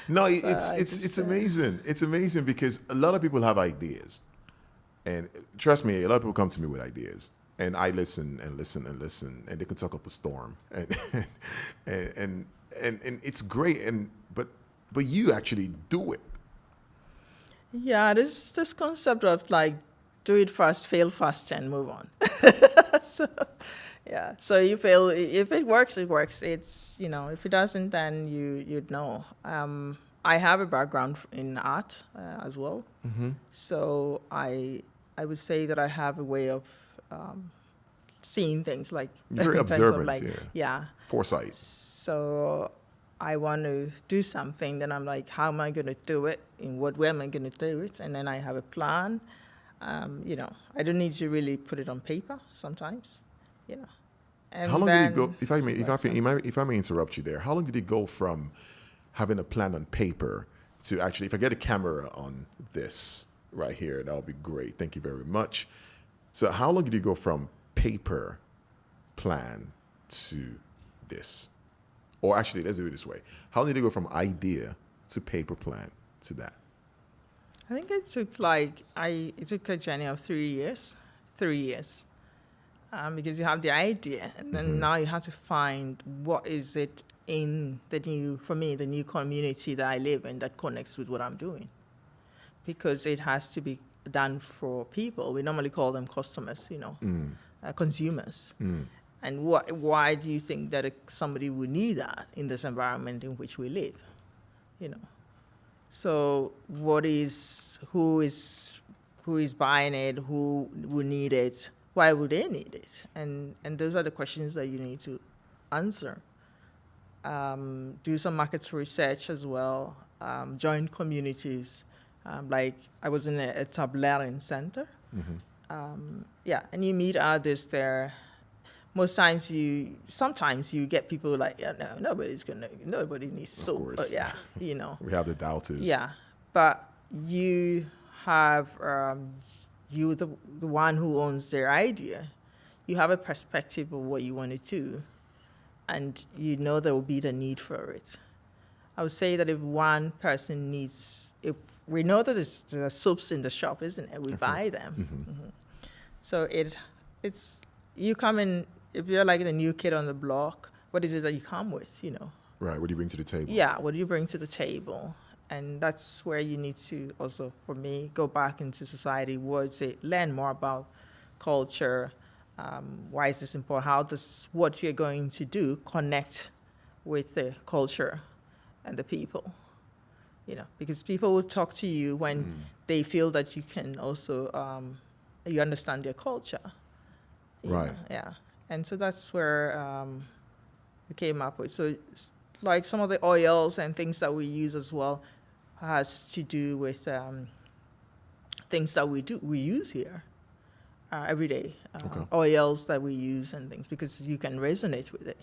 No, it's amazing. It's amazing because a lot of people have ideas. And trust me, a lot of people come to me with ideas. And I listen and listen and listen, and they can talk up a storm. And it's great, but you actually do it. Yeah, this concept of do it fast, fail fast, and move on. So, yeah. So you fail. If it works, it works. It's if it doesn't, then you'd know. I have a background in art as well, so I would say that I have a way of seeing things very observant, foresight. So I want to do something, then I'm like, how am I going to do it? In what way am I going to do it? And then I have a plan. I don't need to really put it on paper sometimes, And how long did it go? If I may interrupt you there, how long did it go from having a plan on paper to actually, if I get a camera on this right here, that would be great. Thank you very much. So how long did it go from paper plan to this? Or actually, let's do it this way. How long did it go from idea to paper plan to that? I think it took it took a journey of 3 years. 3 years. Because you have the idea, and then now you have to find what is it in the new community that I live in that connects with what I'm doing. Because it has to be done for people. We normally call them customers, consumers. And why do you think that somebody would need that in this environment in which we live? So who is buying it? Who will need it? Why would they need it? And those are the questions that you need to answer. Do some market research as well. Join communities. I was in a tableauing center. And you meet artists there. Sometimes you get people nobody needs soap. But we have the doubters. Yeah, but you have you, the one who owns their idea, you have a perspective of what you want to do, and you know there will be the need for it. I would say that if one person needs, if we know that there are soaps in the shop, isn't it? We buy them. Mm-hmm. So it's you come in, if you're like the new kid on the block, what is it that you come with, you know? Right, what do you bring to the table? Yeah, what do you bring to the table? And that's where you need to also, for me, go back into society, learn more about culture. Why is this important? How does what you're going to do connect with the culture and the people? You know, because people will talk to you when they feel that you can also, you understand their culture. Right. Know? Yeah. And so that's where we came up with. So like some of the oils and things that we use as well has to do with things that we use here every day. Oils that we use and things, because you can resonate with it.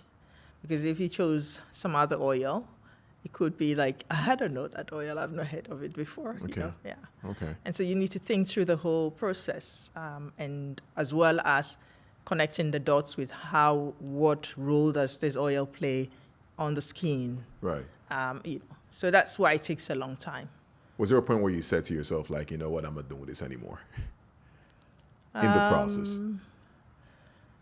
Because if you chose some other oil, it could be like, I don't know that oil, I've not heard of it before. Okay. You know? Yeah. Okay. And so you need to think through the whole process, and as well as connecting the dots with what role does this oil play on the skin. Right. You know, so that's why it takes a long time. Was there a point where you said to yourself, like, you know what, I'm not doing this anymore in the process?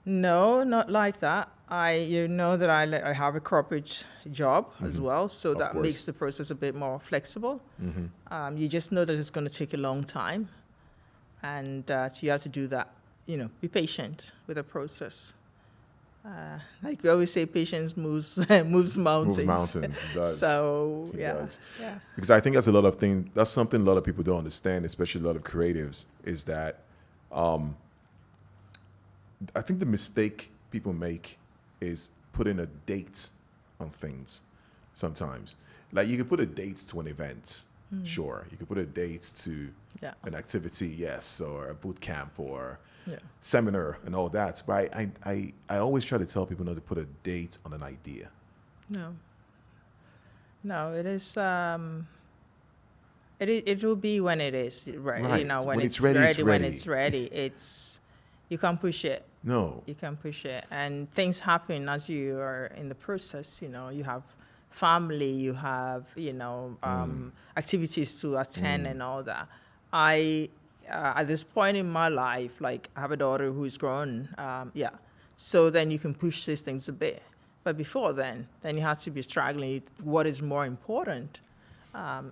No, not like that. You know that I have a corporate job as well, so that makes the process a bit more flexible. You just know that it's going to take a long time, and you have to do that. You know, be patient with the process. Like we always say, patience moves moves mountains. Moves mountains. It does. So It yeah, does. yeah. Because I think that's something a lot of people don't understand, especially a lot of creatives, is that I think the mistake people make is putting a date on things sometimes. Like you could put a date to an event, sure. You could put a date to an activity, yes, or a boot camp or seminar and all that. But I always try to tell people not to put a date on an idea. No, it is. It will be when it is right. You know, when it's ready. When it's ready, you can't push it. No, you can push it, and things happen as you are in the process. You know, you have family, you have activities to attend and all that. At this point in my life, like I have a daughter who is grown. So then you can push these things a bit. But before then you have to be struggling. What is more important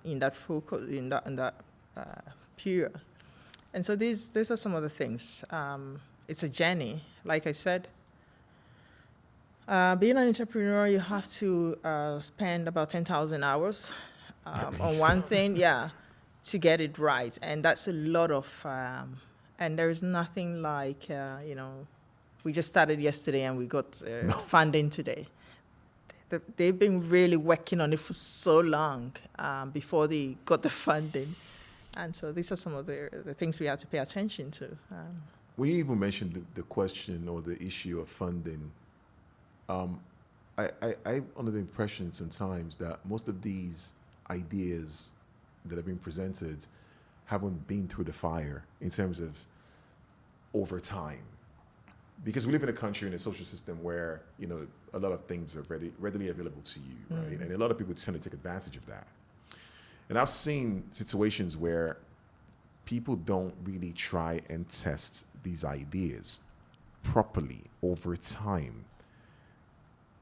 in that focus in that period? And so these are some of the things. It's a journey, like I said. Being an entrepreneur, you have to spend about 10,000 hours on one thing, to get it right, and that's a lot of. And there is nothing like we just started yesterday and we got funding today. They've been really working on it for so long before they got the funding. And so these are some of the things we have to pay attention to. When you even mentioned the question or the issue of funding, I'm under the impression sometimes that most of these ideas that have been presented haven't been through the fire in terms of over time. Because we live in a country, in a social system where, a lot of things are readily available to you, right? And a lot of people tend to take advantage of that. And I've seen situations where people don't really try and test these ideas properly over time.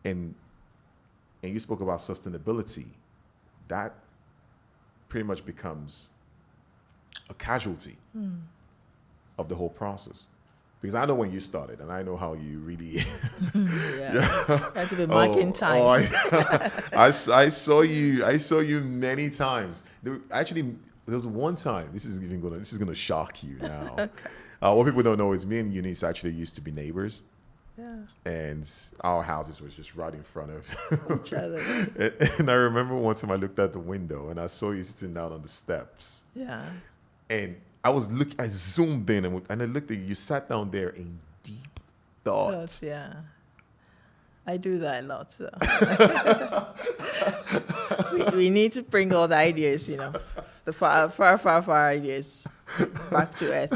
And you spoke about sustainability. That pretty much becomes a casualty of the whole process. Because I know when you started, and I know how you really... That's a bit marking time. I saw you many times. There was one time, this is going to shock you now. Okay. What people don't know is me and Eunice actually used to be neighbors. Yeah. And our houses was just right in front of each other. And I remember one time I looked out the window and I saw you sitting down on the steps. Yeah. And I zoomed in and I looked at you. You sat down there in deep thought. Yeah. I do that a lot. So. we need to bring all the ideas, the far ideas back to earth.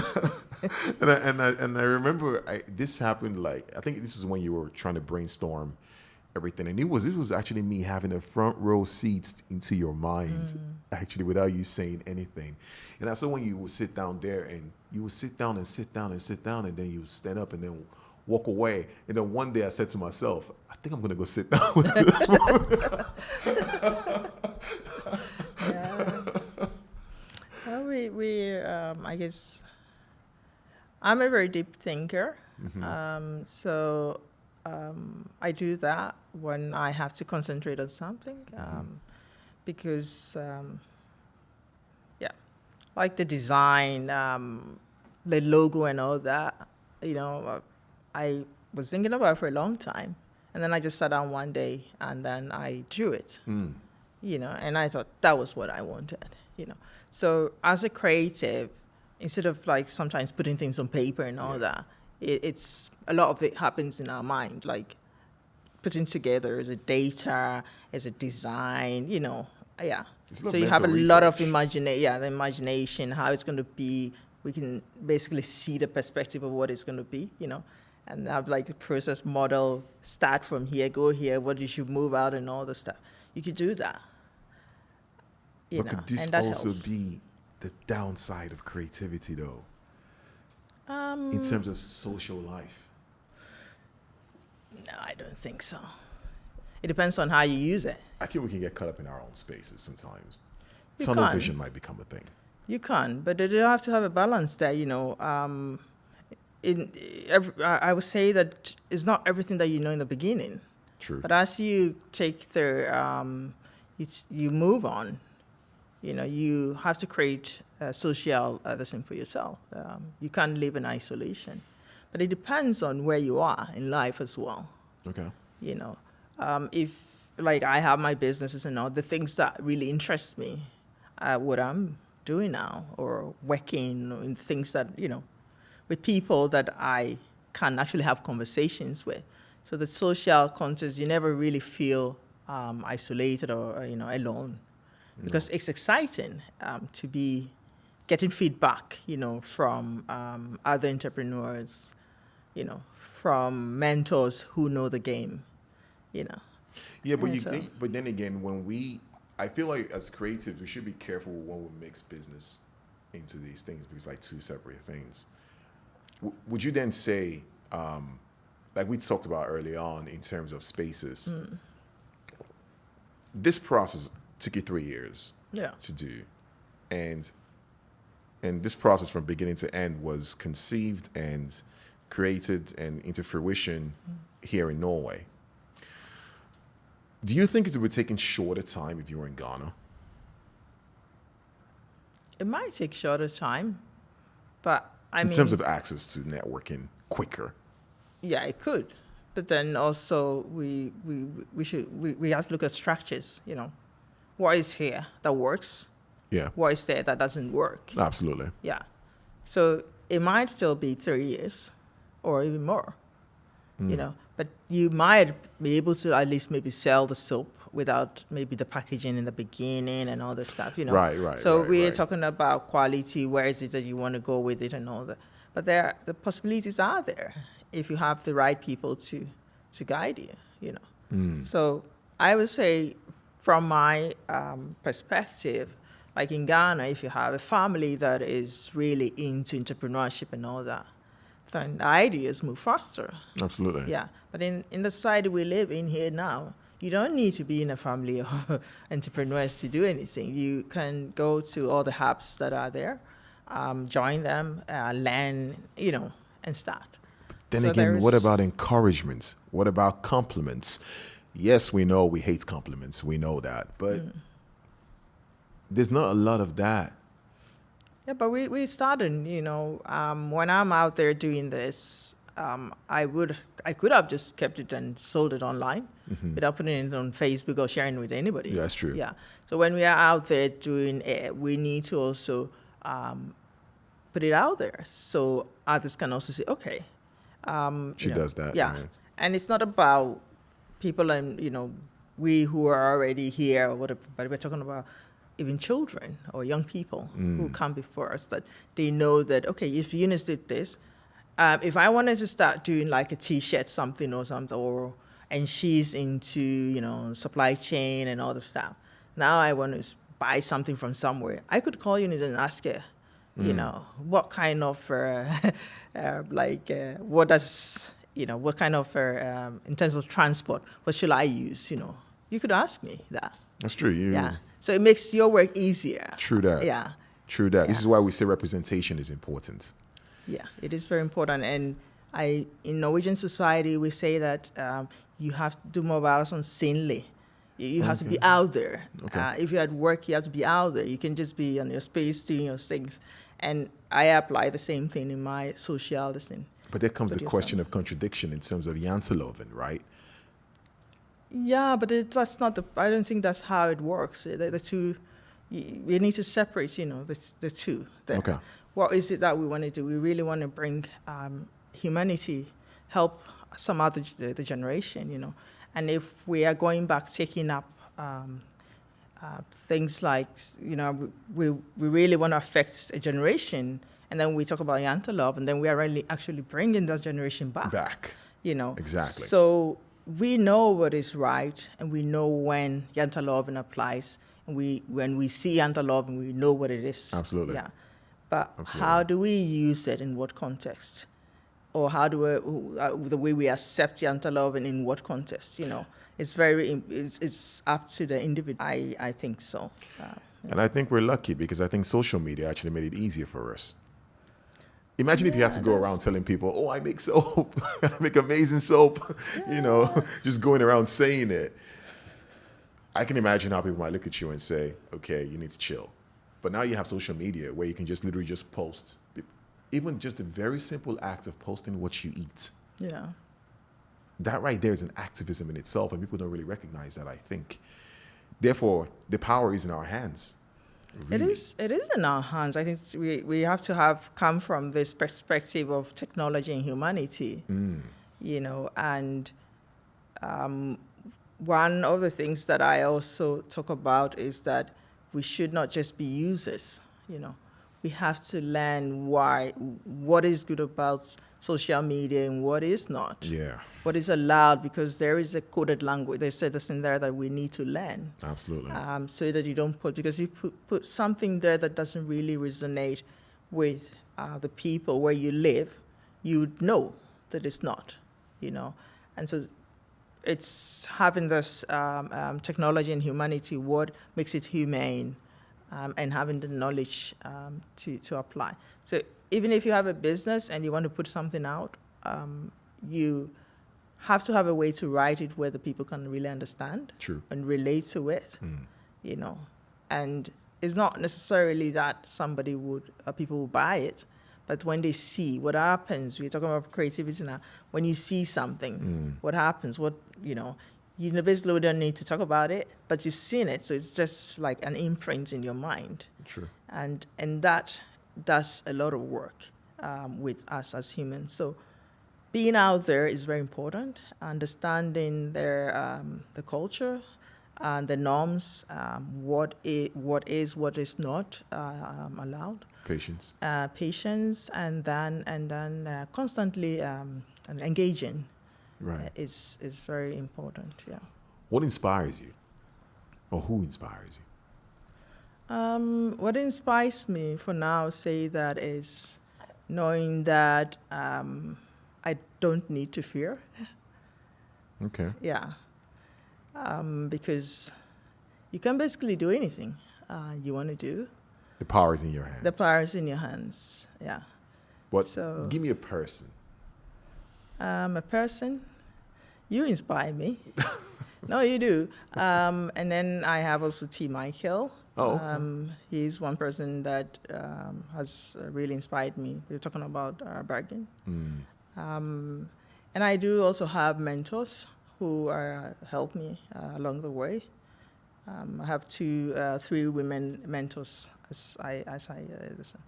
and I remember this happened, like, I think this is when you were trying to brainstorm everything, and this was actually me having a front row seats into your mind, actually, without you saying anything. And I saw when you would sit down there, and you would sit down and sit down and sit down, and then you would stand up and then walk away. And then one day I said to myself, I think I'm going to go sit down with this woman. Yeah. Well, I guess I'm a very deep thinker. So I do that when I have to concentrate on something, because, like the design, the logo and all that, I was thinking about it for a long time. And then I just sat down one day and then I drew it, and I thought that was what I wanted, So as a creative, instead of like sometimes putting things on paper and all that, it's a lot of it happens in our mind, like putting together as a data, as a design, So you have a lot of the imagination, how it's going to be. We can basically see the perspective of what it's going to be, and have like the process model, start from here, go here, what you should move out and all the stuff. You could do that. But could this and that also helps. be the downside of creativity, though, in terms of social life? No, I don't think so. It depends on how you use it. I think we can get caught up in our own spaces sometimes. You Tunnel can. vision might become a thing. You can, but you have to have a balance there, I would say that it's not everything that you know in the beginning. True. But as you take you move on, you have to create a social thing for yourself. You can't live in isolation. But it depends on where you are in life as well. Okay. If, like, I have my businesses and all, the things that really interest me, what I'm doing now, or working in things that, with people that I can actually have conversations with. So the social context, you never really feel isolated or, alone. Because it's exciting to be getting feedback, from other entrepreneurs, from mentors who know the game, Yeah, but then again, I feel like as creatives, we should be careful when we mix business into these things, because like two separate things. Would you then say, like we talked about early on in terms of spaces, this process took you 3 years to do, and this process from beginning to end was conceived and created and into fruition here in Norway. Do you think it would take shorter time if you were in Ghana? It might take shorter time, but in terms of access to networking, quicker. Yeah, it could. But then also we have to look at structures, What is here that works? Yeah. What is there that doesn't work? Absolutely. Yeah. So it might still be 3 years or even more, but you might be able to at least maybe sell the soap without maybe the packaging in the beginning and all this stuff, Right. So we're talking about quality, where is it that you want to go with it and all that. But the possibilities are there if you have the right people to guide you, So I would say from my perspective, like in Ghana, if you have a family that is really into entrepreneurship and all that, then the ideas move faster. Absolutely. Yeah. But in the society we live in here now, you don't need to be in a family of entrepreneurs to do anything. You can go to all the hubs that are there, join them, learn, and start. Then again, what about encouragements? What about compliments? Yes, we know we hate compliments. We know that. But there's not a lot of that. Yeah, but we started, when I'm out there doing this, I could have just kept it and sold it online without putting it on Facebook or sharing it with anybody. Yeah, that's true. Yeah. So when we are out there doing it, we need to also put it out there so others can also say, okay. She does that. Yeah. Right? And it's not about people and, we who are already here or whatever, but we're talking about even children or young people who come before us, that they know that, okay, if Eunice did this, if I wanted to start doing like a T-shirt something, and she's into, supply chain and all the stuff, now I want to buy something from somewhere, I could call Eunice and ask her, what kind of, what kind of, in terms of transport, what should I use, You could ask me that. That's true. Yeah. So it makes your work easier. True that. Yeah. True that. Yeah. This is why we say representation is important. Yeah, it is very important. And in Norwegian society, we say that you have to do more balance on synlig. You have to be out there. Okay. If you're at work, you have to be out there. You can just be on your space doing your things. And I apply the same thing in my social listening. But there comes the question of contradiction in terms of janteloven, right? Yeah, but that's not I don't think that's how it works. The two, we need to separate, the two there. Okay. What is it that we want to do? We really want to bring humanity, help some other the generation, And if we are going back, taking up things like, we really want to affect a generation, and then we talk about Yantalov, and then we are really actually bringing that generation back. Exactly. So we know what is right, and we know when Yantalovin applies, and when we see Yantalovin, we know what it is. Absolutely. Yeah. But Absolutely. how do we use it in what context? Or how do the way we accept Yantalovin in what context? It's up to the individual. I think so. And I think we're lucky because I think social media actually made it easier for us. Imagine if you had to go around telling people, oh, I make soap, I make amazing soap, just going around saying it. I can imagine how people might look at you and say, okay, you need to chill. But now you have social media where you can just literally just post, even just the very simple act of posting what you eat. Yeah. That right there is an activism in itself, and people don't really recognize that, I think. Therefore, the power is in our hands. Really. It is in our hands. I think we have to come from this perspective of technology and humanity, and one of the things that I also talk about is that we should not just be users, We have to learn what is good about social media and what is not. Yeah. What is allowed, because there is a coded language. They said this in there that we need to learn. Absolutely. So that you don't because you put something there that doesn't really resonate with the people where you live, you know that it's not, And so it's having this technology and humanity, what makes it humane, and having the knowledge to apply. So even if you have a business and you want to put something out, you have to have a way to write it where the people can really understand. True. And relate to it, And it's not necessarily that people will buy it, but when they see what happens, we're talking about creativity now. When you see something, what happens? You basically don't need to talk about it, but you've seen it, so it's just like an imprint in your mind. True. And that does a lot of work with us as humans. So being out there is very important. Understanding the culture and the norms, what is not allowed. Patience. Patience, and then constantly engaging. Right. Is very important. Yeah. What inspires you, or who inspires you? What inspires me for now, say that, is knowing that I don't need to fear. Okay. Yeah. Because you can basically do anything you want to do. The power is in your hands. The power is in your hands. Yeah. Give me a person. A person, you inspire me. No, you do. And then I have also T. Michael. Oh. He's one person that has really inspired me. We were talking about Bergen. And I do also have mentors who help me along the way. I have 3 women mentors as I listen.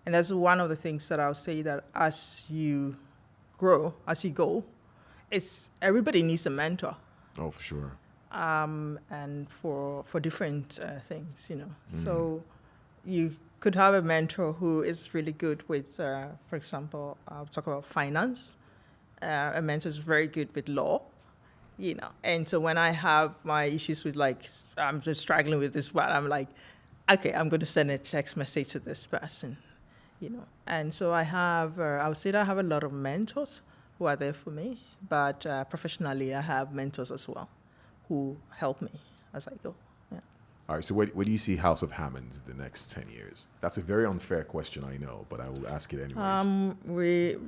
And that's one of the things that I'll say, that as you grow, as you go, everybody needs a mentor. Oh, for sure. and for different things, So you could have a mentor who is really good with, for example, I'll talk about finance. A mentor is very good with law, And so when I have my issues with, like, I'm just struggling with this, but I'm like, okay, I'm going to send a text message to this person, And so I would say that I have a lot of mentors who are there for me, but professionally I have mentors as well who help me as I go. Yeah. All right, so where do you see House of Hammonds in the next 10 years? That's a very unfair question, I know, but I will ask it anyways.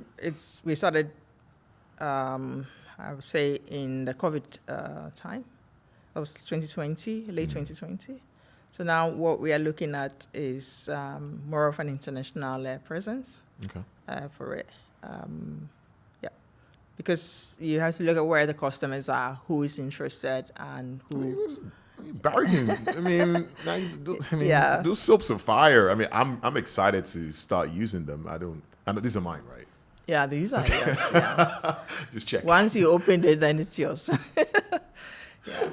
We started, I would say, in the COVID time. That was 2020, late 2020. So now what we are looking at is more of an international presence for it. Because you have to look at where the customers are, who is interested, and who. Bargain. Those soaps are fire. I mean, I'm excited to start using them. I know these are mine, right? Yeah, these are yours. Yeah. Just check. Once you open it, then it's yours. Yeah.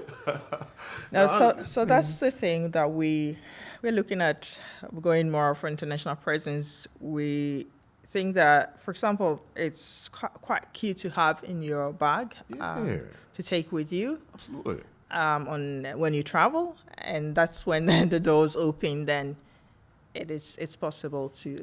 Now, so that's the thing that we're looking at, going more for international presence. We think that, for example, it's quite key to have in your bag to take with you. Absolutely. When you travel, and that's when the doors open. Then it's possible to.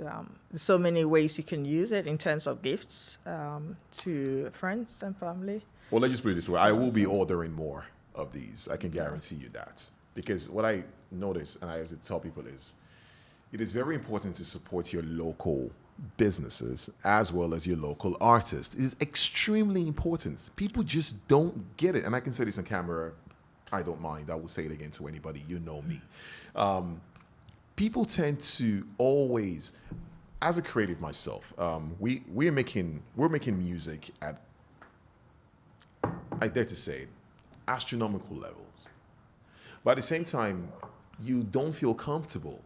There's so many ways you can use it in terms of gifts to friends and family. Well, let's just put it this way: I will be ordering more of these. I can guarantee you that, because what I notice, and I have to tell people, is it is very important to support your local businesses as well as your local artists. It is extremely important. People just don't get it, and I can say this on camera. I don't mind. I will say it again to anybody. You know me. People tend to always, as a creative myself, we're making music at, I dare to say it, astronomical levels. But at the same time, you don't feel comfortable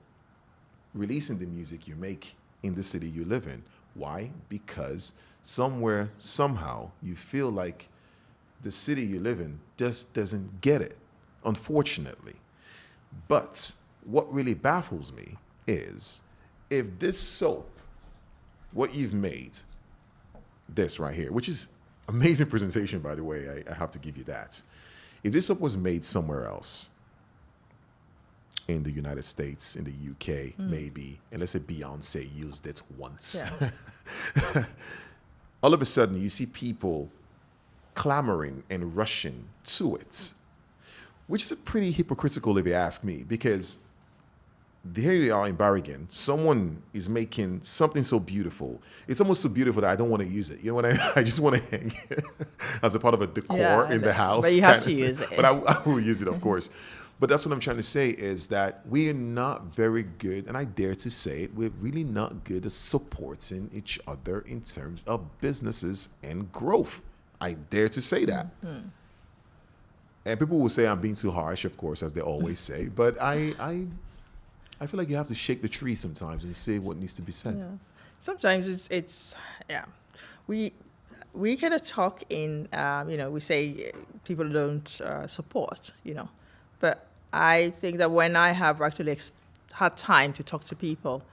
releasing the music you make in the city you live in. Why? Because somewhere, somehow, you feel like the city you live in just doesn't get it, unfortunately. But what really baffles me is, if this soap, what you've made, this right here, which is amazing presentation, by the way, I have to give you that. If this soap was made somewhere else, in the United States, in the UK, maybe, and let's say Beyonce used it once. Yeah. All of a sudden, you see people clamoring and rushing to it, which is pretty hypocritical if you ask me, because here you are in Bergen, someone is making something so beautiful. It's almost so beautiful that I don't want to use it. You know what I just want to hang it as a part of a decor in the house. But you have to use it. But I will use it, of course. But that's what I'm trying to say, is that we are not very good, and I dare to say it, we're really not good at supporting each other in terms of businesses and growth. I dare to say that. Mm-hmm. And people will say I'm being too harsh, of course, as they always say. But I feel like you have to shake the tree sometimes and say what needs to be said. Yeah. Sometimes it's we kind of talk in, we say people don't support, But I think that when I have actually had time to talk to people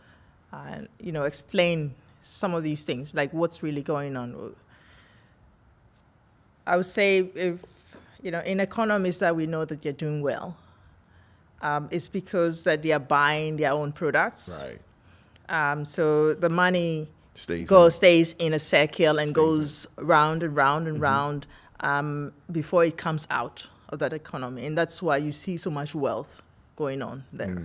and, explain some of these things, like what's really going on, I would say if, in economies that we know that they're doing well, it's because that they are buying their own products. Right. So the money stays in a circle and goes round and round and round before it comes out of that economy. And that's why you see so much wealth going on there.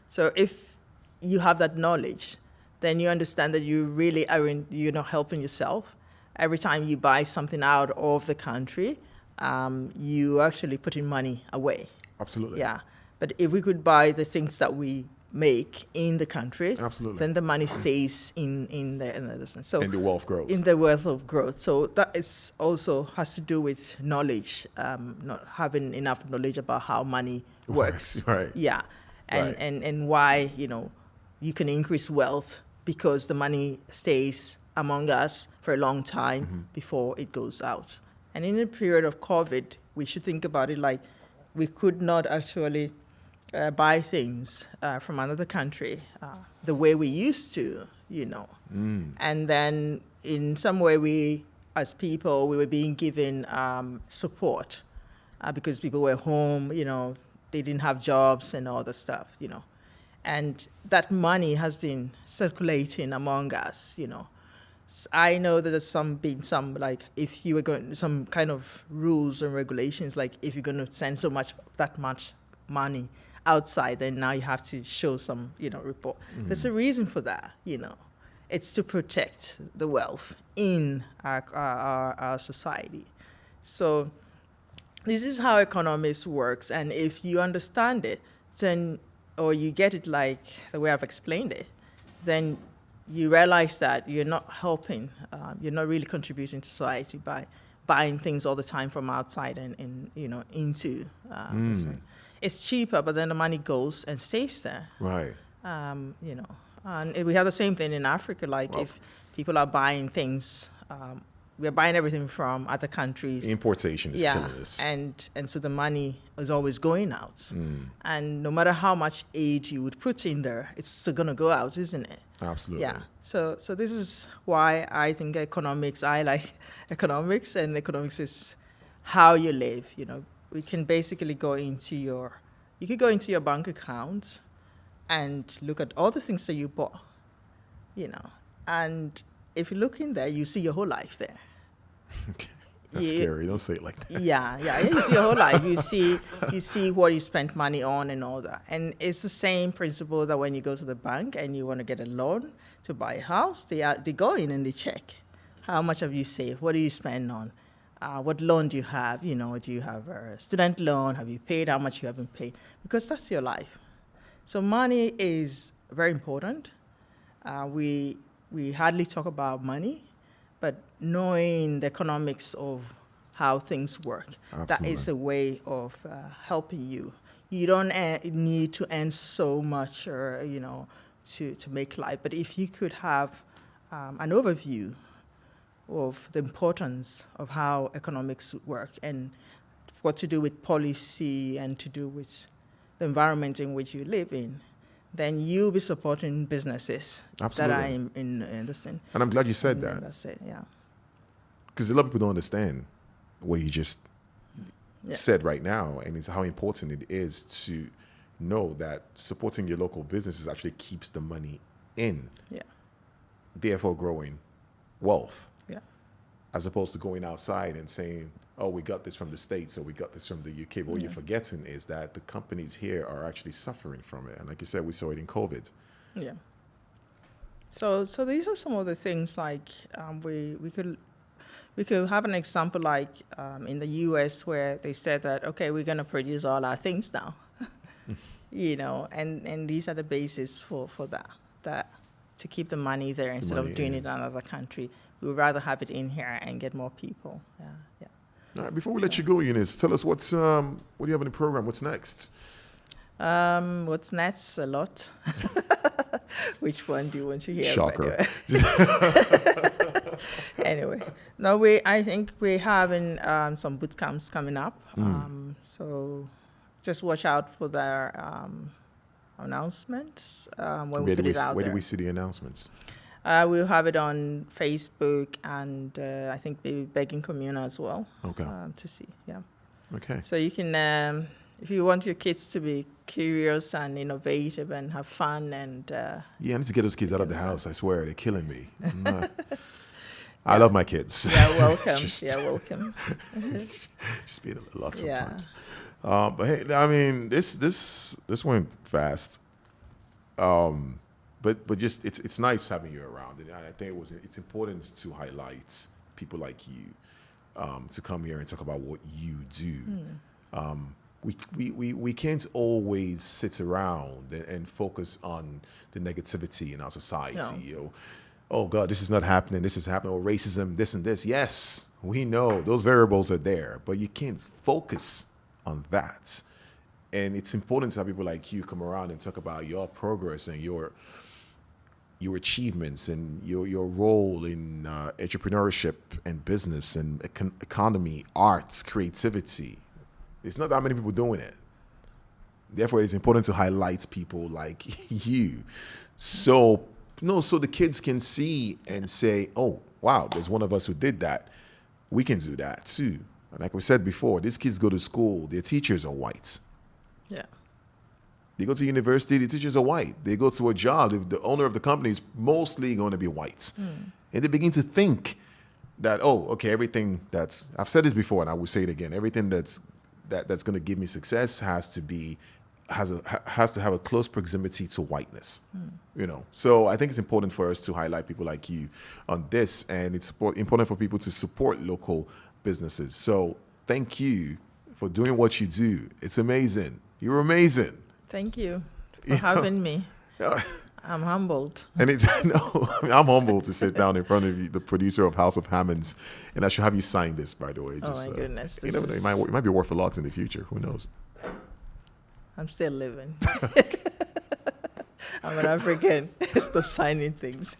So if you have that knowledge, then you understand that you really are helping yourself. Every time you buy something out of the country, you actually putting money away. Absolutely. Yeah. But if we could buy the things that we make in the country, absolutely, then the money stays in the so and the wealth grows. In the wealth of growth. So that is also has to do with knowledge, not having enough knowledge about how money works. Right. Yeah. And why, you can increase wealth because the money stays among us for a long time before it goes out. And in the period of COVID, we should think about it like, we could not actually buy things from another country the way we used to, And then in some way we, as people, we were being given support because people were home, they didn't have jobs and all the stuff, And that money has been circulating among us, I know that there's been some like if you were going some kind of rules and regulations, like if you're going to send that much money outside, then now you have to show some report. There's a reason for that, It's to protect the wealth in our society. So this is how economics works, and if you understand it, then or you get it like the way I've explained it, then you realize that you're not helping, you're not really contributing to society by buying things all the time from outside and into. It's cheaper, but then the money goes and stays there. Right. And we have the same thing in Africa. Like if people are buying things, we're buying everything from other countries. Importation is killing us. And so the money is always going out. And no matter how much aid you would put in there, it's still going to go out, isn't it? Absolutely. Yeah. So this is why I think I like economics, and economics is how you live. We can basically you could go into your bank account and look at all the things that you bought, and if you look in there, you see your whole life there. Okay. That's scary. Don't say it like that. Yeah. You see your whole life. You see what you spent money on and all that. And it's the same principle that when you go to the bank and you want to get a loan to buy a house, they go in and they check how much have you saved, what do you spend on, what loan do you have? Do you have a student loan? Have you paid how much you haven't paid? Because that's your life. So money is very important. We hardly talk about money. But knowing the economics of how things work, Absolutely. That is a way of helping you. You don't need to earn so much, to make life. But if you could have an overview of the importance of how economics work and what to do with policy and to do with the environment in which you live in, then you'll be supporting businesses Absolutely. that are in this thing. And I'm glad you said that. That's it, yeah. Because a lot of people don't understand what you just said right now, and it's how important it is to know that supporting your local businesses actually keeps the money in, therefore growing wealth, as opposed to going outside and saying, oh, we got this from the States or we got this from the UK. But what you're forgetting is that the companies here are actually suffering from it. And like you said, we saw it in COVID. Yeah. So these are some of the things like we could have an example like in the US where they said that, okay, we're going to produce all our things now, and these are the basis for that to keep the money there instead of doing it in another country. We would rather have it in here and get more people. Yeah. All right, before we let you go, Eunice, tell us what do you have in the program? What's next? What's next? A lot. Which one do you want to hear? Shocker. Anyway, no, I think we're having some boot camps coming up. So just watch out for their announcements when we put it out there. Where do we see the announcements? We'll have it on Facebook and I think maybe Begging Communa as well. Okay. To see, yeah. Okay. So you can, if you want your kids to be curious and innovative and have fun and... I need to get those kids out of the house. I swear, they're killing me. I love my kids. Yeah, welcome. Welcome. Just being a lot sometimes. Yeah. But hey, I mean, this went fast. But just it's nice having you around, and I think it's important to highlight people like you to come here and talk about what you do. We can't always sit around and focus on the negativity in our society. No. Oh God, this is not happening. This is happening. Or racism, this and this. Yes, we know those variables are there, but you can't focus on that. And it's important to have people like you come around and talk about your progress and your achievements and your role in entrepreneurship and business and economy, arts, creativity. It's not that many people doing it. Therefore, it's important to highlight people like you. So, so the kids can see and say, oh, wow, there's one of us who did that. We can do that too. And like we said before, these kids go to school, their teachers are white. Yeah. They go to university, the teachers are white. They go to a job, the owner of the company is mostly going to be white. And they begin to think that, oh, okay, everything I've said this before and I will say it again, everything that's going to give me success has to have a close proximity to whiteness, So I think it's important for us to highlight people like you on this, and it's important for people to support local businesses. So thank you for doing what you do. It's amazing. You're amazing. Thank you for having me. I'm humbled. And I'm humbled to sit down in front of you, the producer of House of Hammonds, and I should have you sign this, by the way. Oh my goodness! You never know. It might be worth a lot in the future. Who knows? I'm still living. I'm an African. Stop signing things.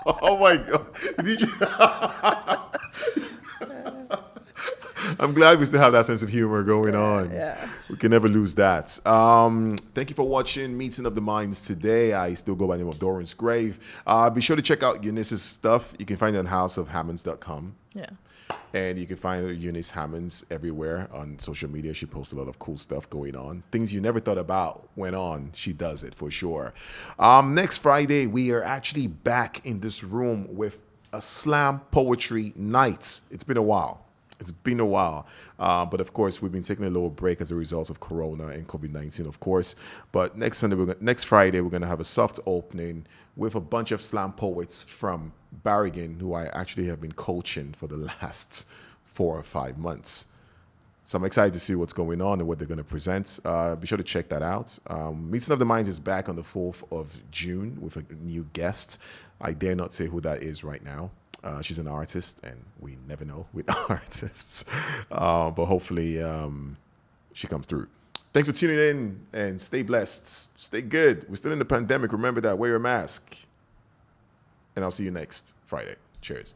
Oh my God! I'm glad we still have that sense of humor going on. Yeah. We can never lose that. Thank you for watching Meeting of the Minds today. I still go by the name of Dorian's Grave. Be sure to check out Eunice's stuff. You can find it on houseofhammonds.com. Yeah. And you can find Eunice Hammonds everywhere on social media. She posts a lot of cool stuff going on. Things you never thought about went on. She does it for sure. Next Friday, we are actually back in this room with a slam poetry night. It's been a while. But of course, we've been taking a little break as a result of Corona and COVID-19, of course. But next Friday, we're going to have a soft opening with a bunch of slam poets from Bergen, who I actually have been coaching for the last 4 or 5 months. So I'm excited to see what's going on and what they're going to present. Be sure to check that out. Meeting of the Minds is back on the 4th of June with a new guest. I dare not say who that is right now. She's an artist, and we never know with artists. But hopefully she comes through. Thanks for tuning in, and stay blessed. Stay good. We're still in the pandemic. Remember that. Wear your mask. And I'll see you next Friday. Cheers.